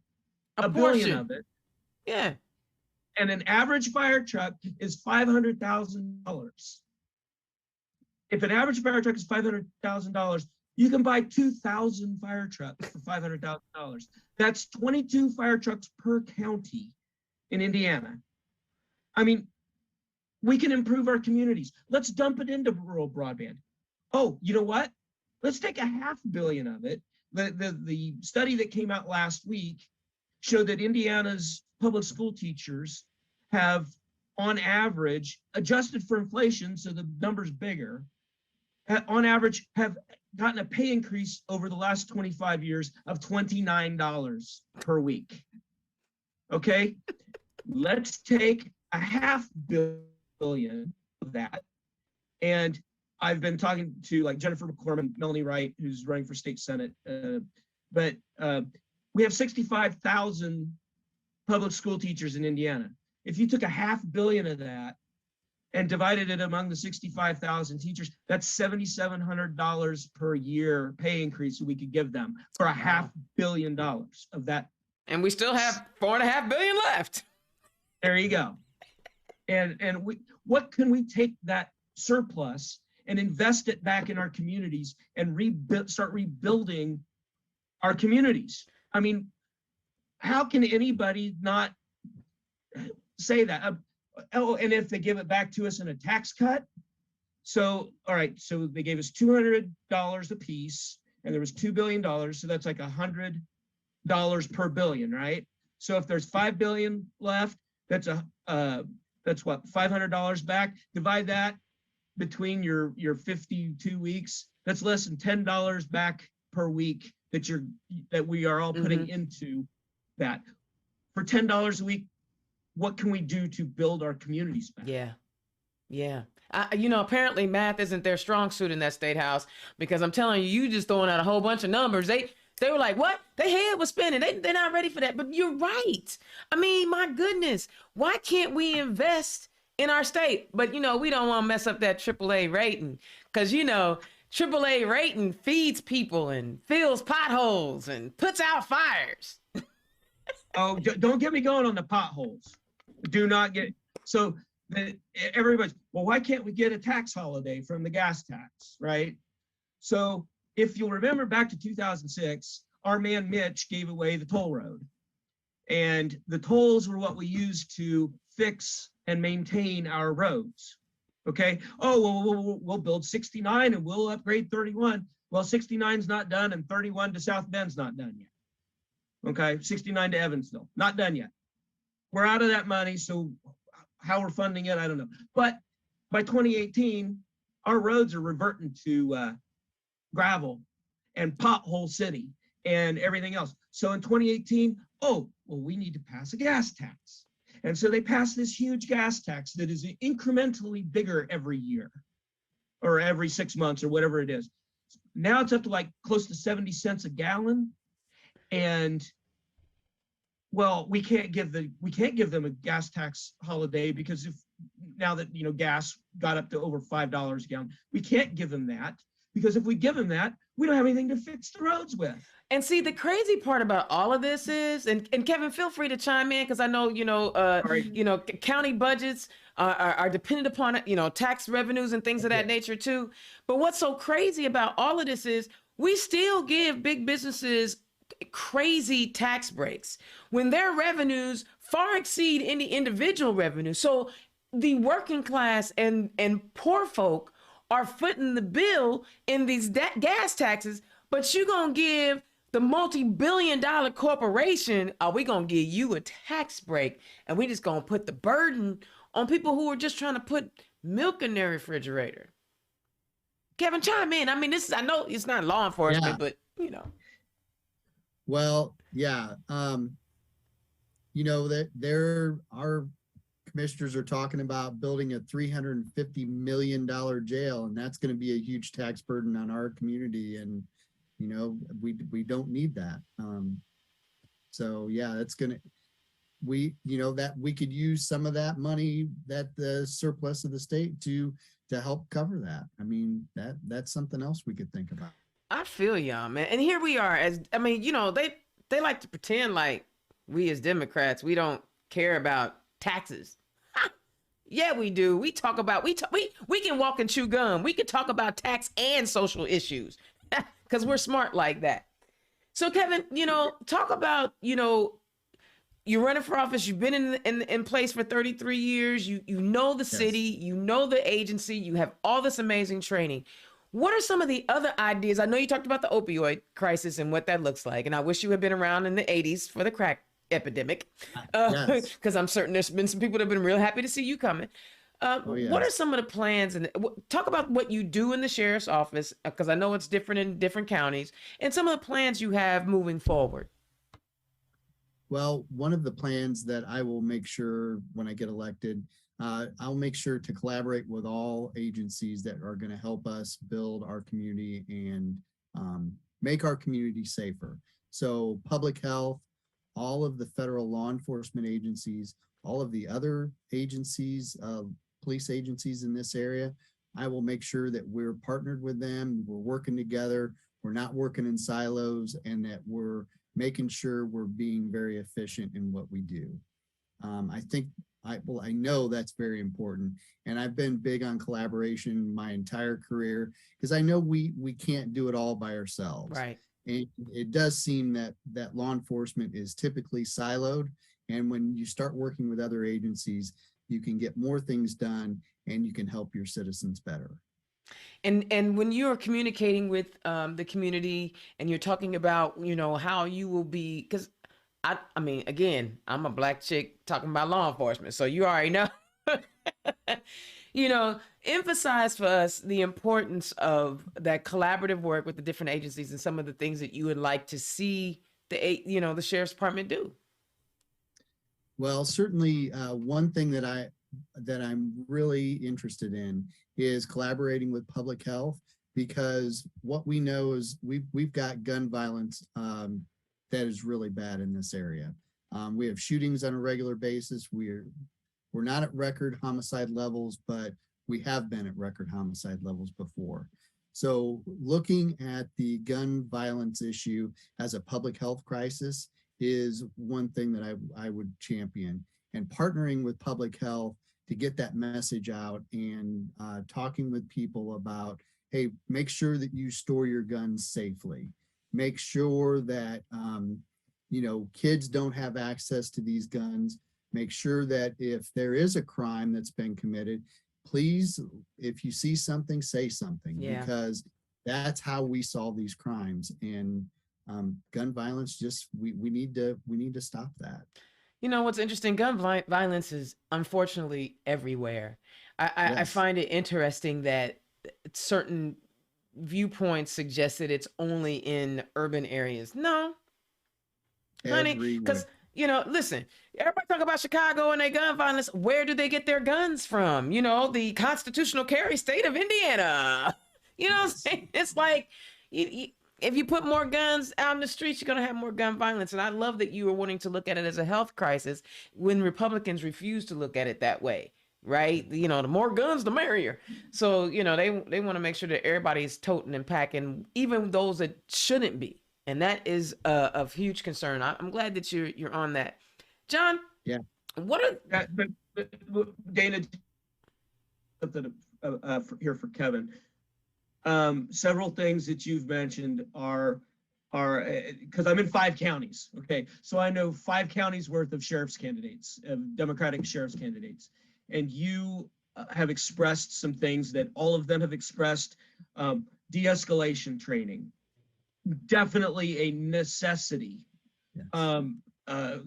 a billion of it, yeah, and an average fire truck is $500,000. If an average fire truck is $500,000, you can buy 2,000 fire trucks for $500,000. That's 22 fire trucks per county in Indiana. I mean, we can improve our communities. Let's dump it into rural broadband. Oh, you know what? Let's take $500 million of it. The study that came out last week showed that Indiana's public school teachers have, on average, adjusted for inflation, so the number's bigger, on average have gotten a pay increase over the last 25 years of $29 per week. Okay, let's take $500 million of that. And I've been talking to like Jennifer McCormick, Melanie Wright, who's running for state senate, but we have 65,000 public school teachers in Indiana. If you took $500 million of that and divided it among the 65,000 teachers, that's $7,700 per year pay increase that we could give them for $500 million of that. And we still have $4.5 billion left. There you go. And what can we take that surplus and invest it back in our communities and start rebuilding our communities? I mean, how can anybody not say that? Oh, and if they give it back to us in a tax cut? So, all right, so they gave us $200 a piece, and there was $2 billion, so that's like $100 per billion, right? So if there's $5 billion left, that's what, $500 back. Divide that between your 52 weeks. That's less than $10 back per week that we are all putting into that. For $10 a week, what can we do to build our communities back? Yeah. Apparently math isn't their strong suit in that state house, because I'm telling you, you just throwing out a whole bunch of numbers. They were like, what? Their head was spinning. They're not ready for that. But you're right. I mean, my goodness, why can't we invest in our state? But, we don't want to mess up that AAA rating, because, AAA rating feeds people and fills potholes and puts out fires. Oh, don't get me going on the potholes. Do not get, so everybody's, well, why can't we get a tax holiday from the gas tax, right? So if you'll remember back to 2006, our man Mitch gave away the toll road. And the tolls were what we used to fix and maintain our roads. Okay. Oh, well, we'll build 69 and we'll upgrade 31. Well, 69's not done and 31 to South Bend's not done yet. Okay. 69 to Evansville, not done yet. We're out of that money. So how we're funding it, I don't know. But by 2018, our roads are reverting to gravel and pothole city and everything else. So in 2018, oh, well, we need to pass a gas tax. And so they passed this huge gas tax that is incrementally bigger every year or every 6 months or whatever it is. Now it's up to like close to 70 cents a gallon. And well, we can't give them a gas tax holiday, because if now that gas got up to over $5 a gallon, we can't give them that, because if we give them that, we don't have anything to fix the roads with. And see, the crazy part about all of this is, and Kevin, feel free to chime in, because I know county budgets are dependent upon tax revenues and things of that nature too. But what's so crazy about all of this is we still give big businesses crazy tax breaks when their revenues far exceed any individual revenue. So the working class and poor folk are footing the bill in these gas taxes, but you're going to give the multi-billion-dollar corporation, we going to give you a tax break, and we just going to put the burden on people who are just trying to put milk in their refrigerator. Kevin, chime in. I mean, I know it's not law enforcement, but Well, yeah. That there are commissioners are talking about building a $350 million jail, and that's going to be a huge tax burden on our community. And, you know, we don't need that. So yeah, that's going to, you know, that we could use some of that money, that the surplus of the state to help cover that. I mean, that's something else we could think about. I feel y'all, man. And here we are I mean, you know, they like to pretend like we as Democrats, we don't care about taxes. Yeah, we do. We talk about, we can walk and chew gum. We can talk about tax and social issues because we're smart like that. So Kevin, you know, talk about, you know, you're running for office. You've been in place for 33 years. You know the city, you know the agency, you have all this amazing training. What are some of the other ideas? I know you talked about the opioid crisis and what that looks like. And I wish you had been around in the 80s for the crack epidemic. Because I'm certain there's been some people that have been real happy to see you coming. What are some of the plans? And talk about what you do in the sheriff's office, because I know it's different in different counties, and some of the plans you have moving forward. Well, one of the plans that I will make sure when I get elected, I'll make sure to collaborate with all agencies that are going to help us build our community and make our community safer. So public health, all of the federal law enforcement agencies, all of the other agencies, police agencies in this area, I will make sure that we're partnered with them, we're working together, we're not working in silos, and that we're making sure we're being very efficient in what we do. I know that's very important, and I've been big on collaboration my entire career because I know we can't do it all by ourselves. Right. And it does seem that law enforcement is typically siloed, and when you start working with other agencies, you can get more things done and you can help your citizens better. And when you're communicating with the community and you're talking about, you know, how you will be, because I mean, again, I'm a Black chick talking about law enforcement, so you already know. You know, emphasize for us the importance of that collaborative work with the different agencies and some of the things that you would like to see the sheriff's department do. Well, certainly one thing that I'm really interested in is collaborating with public health, because what we know is we've got gun violence that is really bad in this area. We have shootings on a regular basis. We're not at record homicide levels, but we have been at record homicide levels before. So looking at the gun violence issue as a public health crisis is one thing that I would champion, and partnering with public health to get that message out and talking with people about, hey, make sure that you store your guns safely. Make sure that, kids don't have access to these guns. Make sure that if there is a crime that's been committed, please, if you see something, say something, because that's how we solve these crimes. And gun violence, we need to stop that. You know, what's interesting, gun violence is unfortunately everywhere. I find it interesting that certain viewpoints suggest that it's only in urban areas. No, honey, because, listen, everybody talk about Chicago and their gun violence. Where do they get their guns from? You know, the constitutional carry state of Indiana. You know what I'm saying? It's like, if you put more guns out in the streets, you're going to have more gun violence. And I love that you are wanting to look at it as a health crisis when Republicans refuse to look at it that way, right? You know, the more guns, the merrier. So, they want to make sure that everybody's toting and packing, even those that shouldn't be. And that is of huge concern. I'm glad that you're on that. John? Yeah. What are... Dana, something here for Kevin. Several things that you've mentioned are because I'm in 5 counties. Okay, so I know 5 counties worth of sheriff's candidates, of Democratic sheriff's candidates, and you have expressed some things that all of them have expressed. De-escalation training, definitely a necessity. Yes.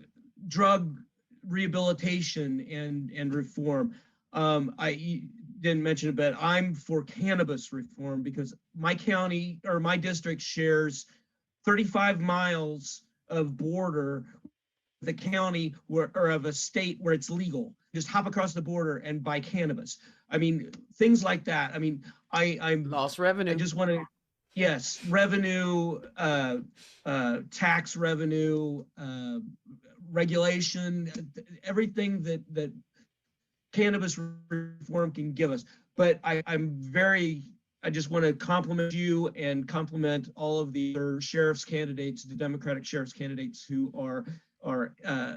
Drug rehabilitation and reform. I didn't mention it, but I'm for cannabis reform because my county or my district shares 35 miles of border the county where, or of a state where it's legal. Just hop across the border and buy cannabis. I mean, things like that. I mean, Lost I revenue. just want to, yes, revenue, tax revenue, regulation, everything that cannabis reform can give us. But I just want to compliment you and compliment all of the other sheriff's candidates, the Democratic sheriff's candidates who are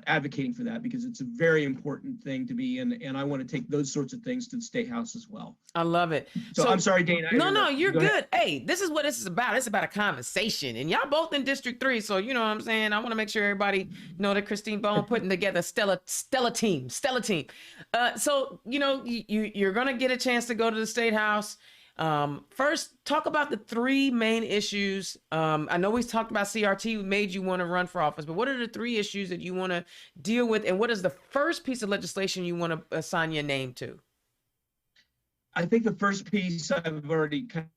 advocating for that, because it's a very important thing to be, and I want to take those sorts of things to the State House as well. I love it. So I'm sorry, Dana. No, you're Go good. ahead. Hey, this is what this is about. It's about a conversation, and y'all both in District 3, so you know what I'm saying. I want to make sure everybody know that Christine Bone putting together stellar team. So you know you're gonna get a chance to go to the State House. First, talk about the three main issues. I know we talked about CRT made you want to run for office, but what are the three issues that you want to deal with, and what is the first piece of legislation you want to assign your name to? I think the first piece I've already kind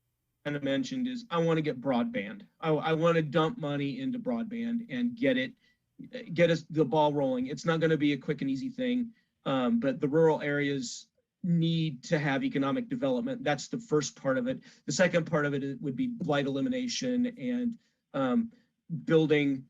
of mentioned is I want to get broadband. I want to dump money into broadband and get us the ball rolling. It's not going to be a quick and easy thing, but the rural areas need to have economic development. That's the first part of it. The second part of it would be blight elimination and building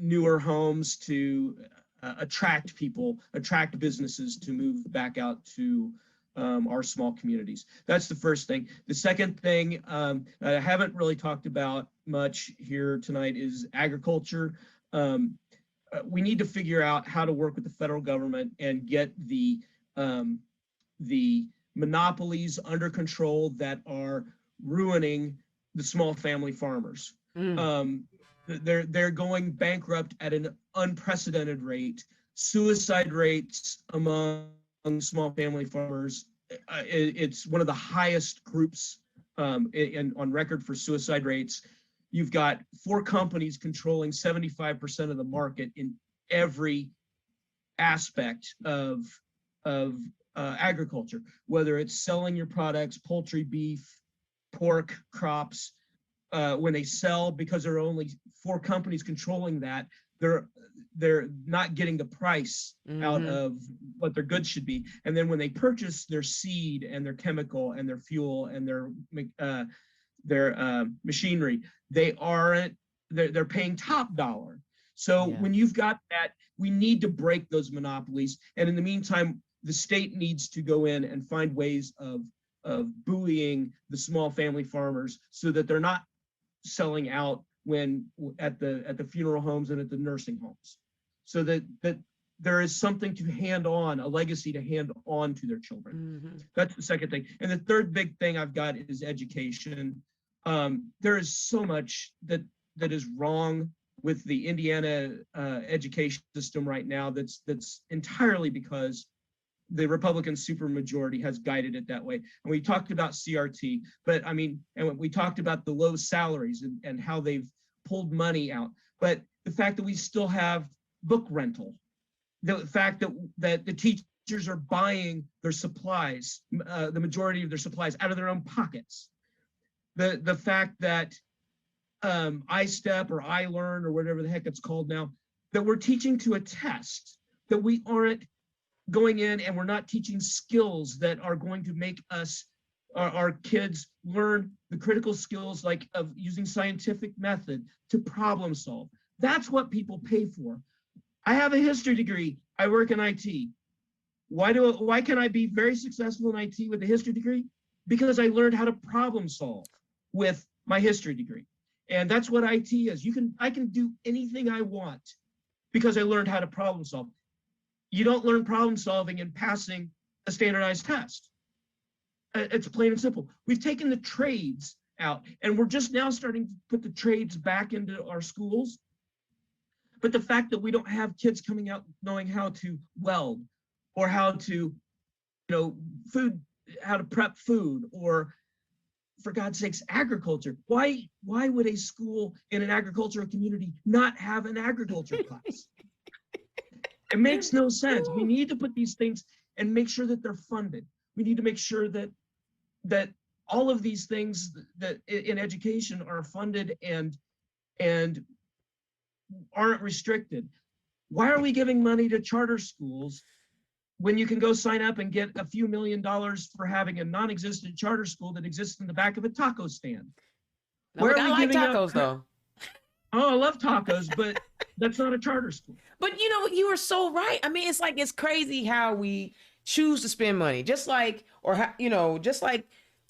newer homes to attract people, attract businesses to move back out to our small communities. That's the first thing. The second thing I haven't really talked about much here tonight is agriculture. We need to figure out how to work with the federal government and get the monopolies under control that are ruining the small family farmers. They're going bankrupt at an unprecedented rate. Suicide rates among small family farmers, it's one of the highest groups on record for suicide rates. You've got 4 companies controlling 75% of the market in every aspect of agriculture, whether it's selling your products, poultry, beef, pork, crops. When they sell, because there are only 4 companies controlling that, they're not getting the price out of what their goods should be. And then when they purchase their seed and their chemical and their fuel and their machinery, they're paying top dollar. So when you've got that, we need to break those monopolies. And in the meantime, the state needs to go in and find ways of buoying the small family farmers so that they're not selling out when at the funeral homes and at the nursing homes, so that there is something to hand on, a legacy to hand on to their children. That's the second thing. And the third big thing I've got is education. There is so much that is wrong with the Indiana education system right now. That's entirely because the Republican supermajority has guided it that way. And we talked about CRT, but I mean, and we talked about the low salaries and how they've pulled money out. But the fact that we still have book rental, the fact that the teachers are buying their supplies, the majority of their supplies out of their own pockets. The fact that iStep or iLearn or whatever the heck it's called now, that we're teaching to a test, that we aren't going in and we're not teaching skills that are going to make us, our kids learn the critical skills like of using scientific method to problem solve. That's what people pay for. I have a history degree. I work in IT. Why can I be very successful in IT with a history degree? Because I learned how to problem solve with my history degree. And that's what IT is. I can do anything I want because I learned how to problem solve. You don't learn problem solving in passing a standardized test. It's plain and simple. We've taken the trades out, and we're just now starting to put the trades back into our schools. But the fact that we don't have kids coming out knowing how to weld or how to, how to prep food, or for God's sakes, agriculture. Why would a school in an agricultural community not have an agriculture class? It makes no sense. We need to put these things and make sure that they're funded. We need to make sure that all of these things that in education are funded and aren't restricted. why are we giving money to charter schools when you can go sign up and get a few $1,000,000 for having a non-existent charter school that exists in the back of a taco stand? Now, Where look, are I we like giving tacos up? though. Oh, I love tacos, but that's not a charter school. But you know, you are so right. I mean, it's like it's crazy how we choose to spend money. Just like, just like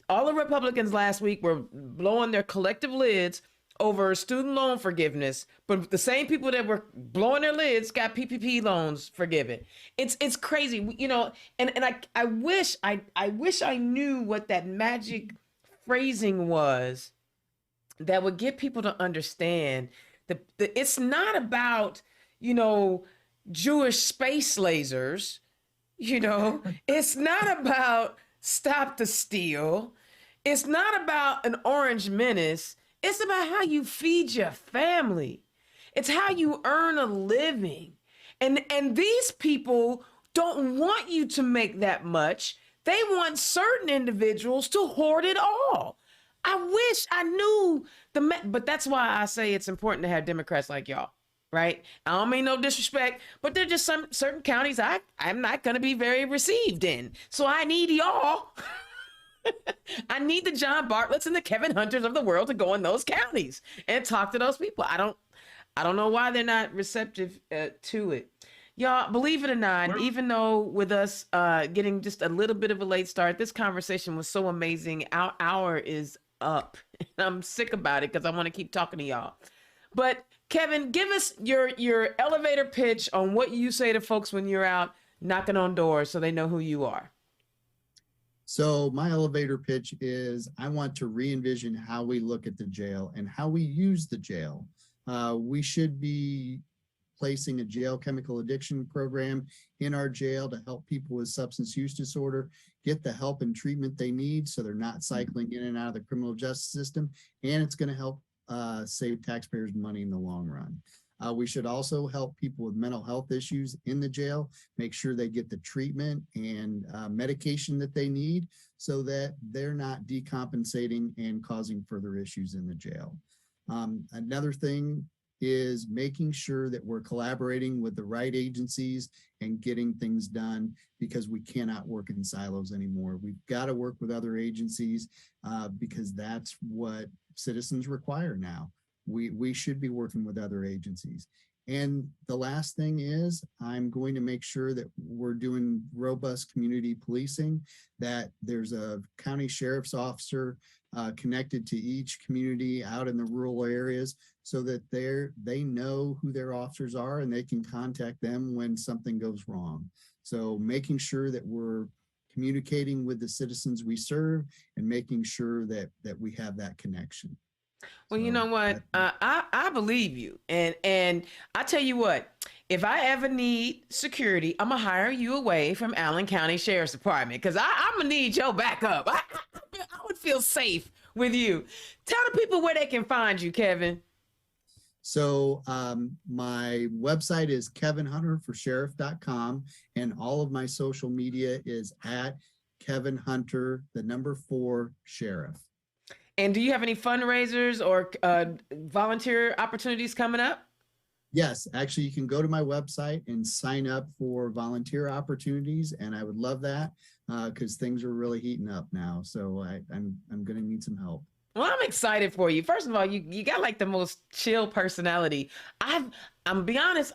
all the Republicans last week were blowing their collective lids over student loan forgiveness, but the same people that were blowing their lids got PPP loans forgiven. It's crazy, And I wish I knew what that magic phrasing was that would get people to understand that it's not about Jewish space lasers. It's not about stop the steal. It's not about an orange menace. It's about how you feed your family. It's how you earn a living. And these people don't want you to make that much. They want certain individuals to hoard it all. I wish I knew but that's why I say it's important to have Democrats like y'all, right? I don't mean no disrespect, but there are just some certain counties I'm not going to be very received in. So I need y'all. I need the John Bartletts and the Kevin Hunters of the world to go in those counties and talk to those people. I don't know why they're not receptive to it. Y'all, believe it or not, even though with us getting just a little bit of a late start, this conversation was so amazing. Our hour is up. I'm sick about it because I want to keep talking to y'all. But Kevin, give us your elevator pitch on what you say to folks when you're out knocking on doors so they know who you are. So my elevator pitch is I want to re-envision how we look at the jail and how we use the jail. We should be placing a jail chemical addiction program in our jail to help people with substance use disorder get the help and treatment they need so they're not cycling in and out of the criminal justice system. And it's going to help save taxpayers money in the long run. We should also help people with mental health issues in the jail, make sure they get the treatment and medication that they need so that they're not decompensating and causing further issues in the jail. Another thing is making sure that we're collaborating with the right agencies and getting things done because we cannot work in silos anymore. We've got to work with other agencies because that's what citizens require now. We should be working with other agencies. And the last thing is I'm going to make sure that we're doing robust community policing, that there's a county sheriff's officer connected to each community out in the rural areas so that they know who their officers are and they can contact them when something goes wrong. So making sure that we're communicating with the citizens we serve and making sure that we have that connection. Well, you know what? I believe you. And I tell you what, if I ever need security, I'm going to hire you away from Allen County Sheriff's Department because I'm going to need your backup. I would feel safe with you. Tell the people where they can find you, Kevin. So my website is kevinhunterforsheriff.com and all of my social media is at Kevin Hunter, the number 4 sheriff. And do you have any fundraisers or volunteer opportunities coming up? Yes, actually, you can go to my website and sign up for volunteer opportunities, and I would love that because things are really heating up now. So I'm going to need some help. Well, I'm excited for you. First of all, you got like the most chill personality. I'm be honest,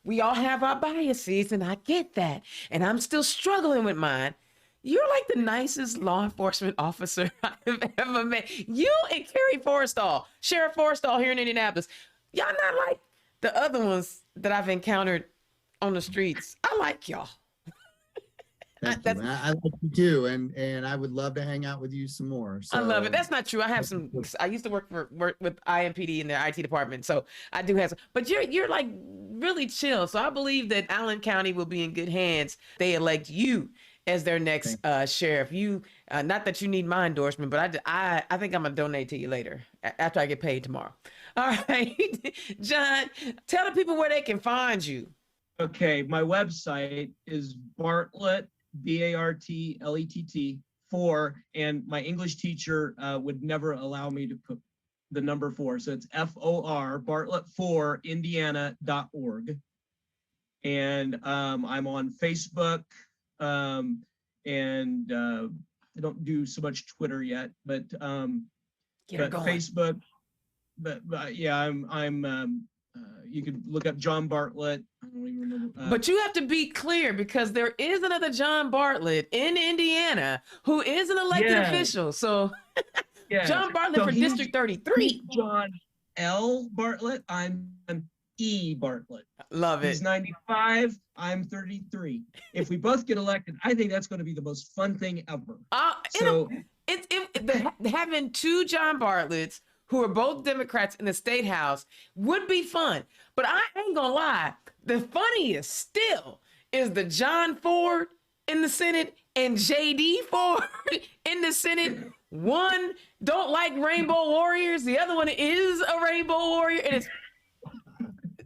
we all have our biases, and I get that, and I'm still struggling with mine. You're like the nicest law enforcement officer I've ever met. You and Kerry Forrestall, Sheriff Forrestall here in Indianapolis. Y'all not like the other ones that I've encountered on the streets. I like y'all. Thank you. I like you too, and I would love to hang out with you some more. So. I love it. That's not true. I used to work with IMPD in their IT department, so I do have some. But you're like really chill. So I believe that Allen County will be in good hands. They elect you as their next sheriff. You, not that you need my endorsement, but I think I'm gonna donate to you later after I get paid tomorrow. All right, John, tell the people where they can find you. Okay, my website is Bartlett, Bartlett 4, and my English teacher would never allow me to put the number 4, so it's FOR, Bartlett4Indiana.org. and I'm on Facebook, and I don't do so much Twitter yet, but Get her going. Facebook. But yeah, I'm. You could look up John Bartlett. I don't even remember. But you have to be clear because there is another John Bartlett in Indiana who is an elected official. So yeah. John Bartlett for District 33. John L. Bartlett. I'm E. Bartlett. Love it. He's 95. I'm 33. If we both get elected, I think that's going to be the most fun thing ever. Having two John Bartletts who are both Democrats in the state house would be fun. But I ain't gonna lie, the funniest still is the John Ford in the Senate and JD Ford in the Senate. One don't like Rainbow Warriors, the other one is a Rainbow Warrior, and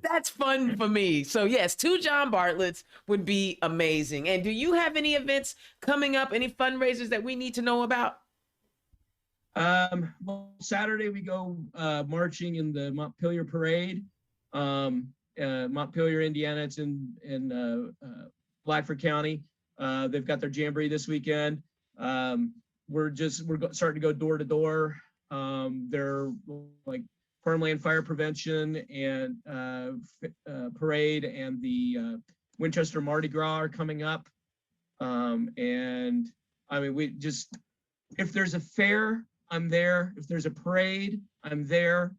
that's fun for me. So yes, two John Bartletts would be amazing. And do you have any events coming up, any fundraisers that we need to know about? Well, Saturday we go marching in the Montpelier Parade. Montpelier, Indiana. It's in Blackford County. They've got their jamboree this weekend. We're starting to go door to door. They're like farmland fire prevention and parade, and the Winchester Mardi Gras are coming up. And I mean, if there's a fair, I'm there. If there's a parade, I'm there.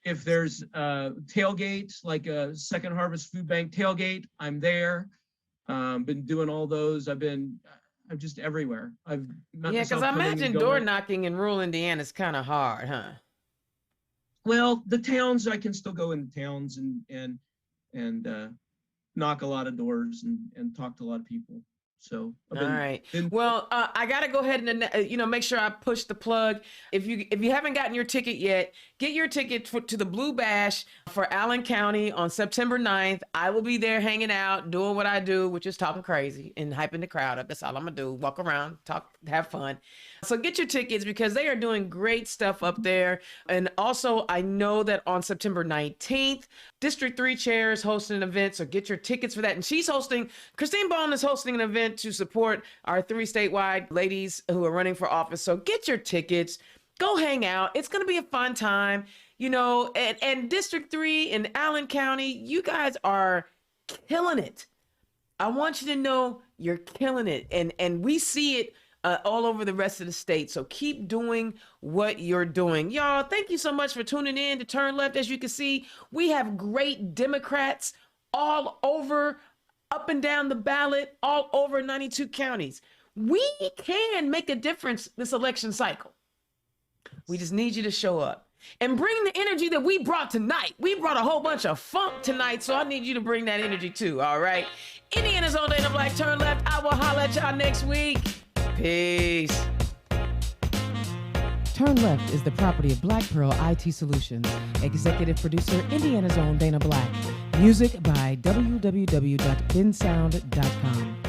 If there's tailgates, like a Second Harvest Food Bank tailgate, I'm there. Been doing all those. I'm just everywhere. Because I imagine door knocking in rural Indiana is kind of hard, huh? Well, the towns, I can still go in towns and knock a lot of doors and talk to a lot of people. So all right. Well, I got to go ahead and make sure I push the plug. If you haven't gotten your ticket yet, get your ticket to the Blue Bash for Allen County on September 9th. I will be there hanging out, doing what I do, which is talking crazy and hyping the crowd up. That's all I'm going to do. Walk around, talk, have fun. So get your tickets because they are doing great stuff up there. And also, I know that on September 19th, District 3 Chair is hosting an event. So get your tickets for that. And Christine Bone is hosting an event to support our 3 statewide ladies who are running for office. So get your tickets. Go hang out. It's going to be a fun time. And District 3 in Allen County, you guys are killing it. I want you to know you're killing it. And we see it all over the rest of the state. So keep doing what you're doing. Y'all, thank you so much for tuning in to Turn Left. As you can see, we have great Democrats all over, up and down the ballot, all over 92 counties. We can make a difference this election cycle. We just need you to show up and bring the energy that we brought tonight. We brought a whole bunch of funk tonight, so I need you to bring that energy too, all right? Indiana's own Dana Black, Turn Left. I will holler at y'all next week. Peace. Turn Left is the property of Black Pearl IT Solutions. Executive producer, Indiana's own Dana Black. Music by www.bensound.com.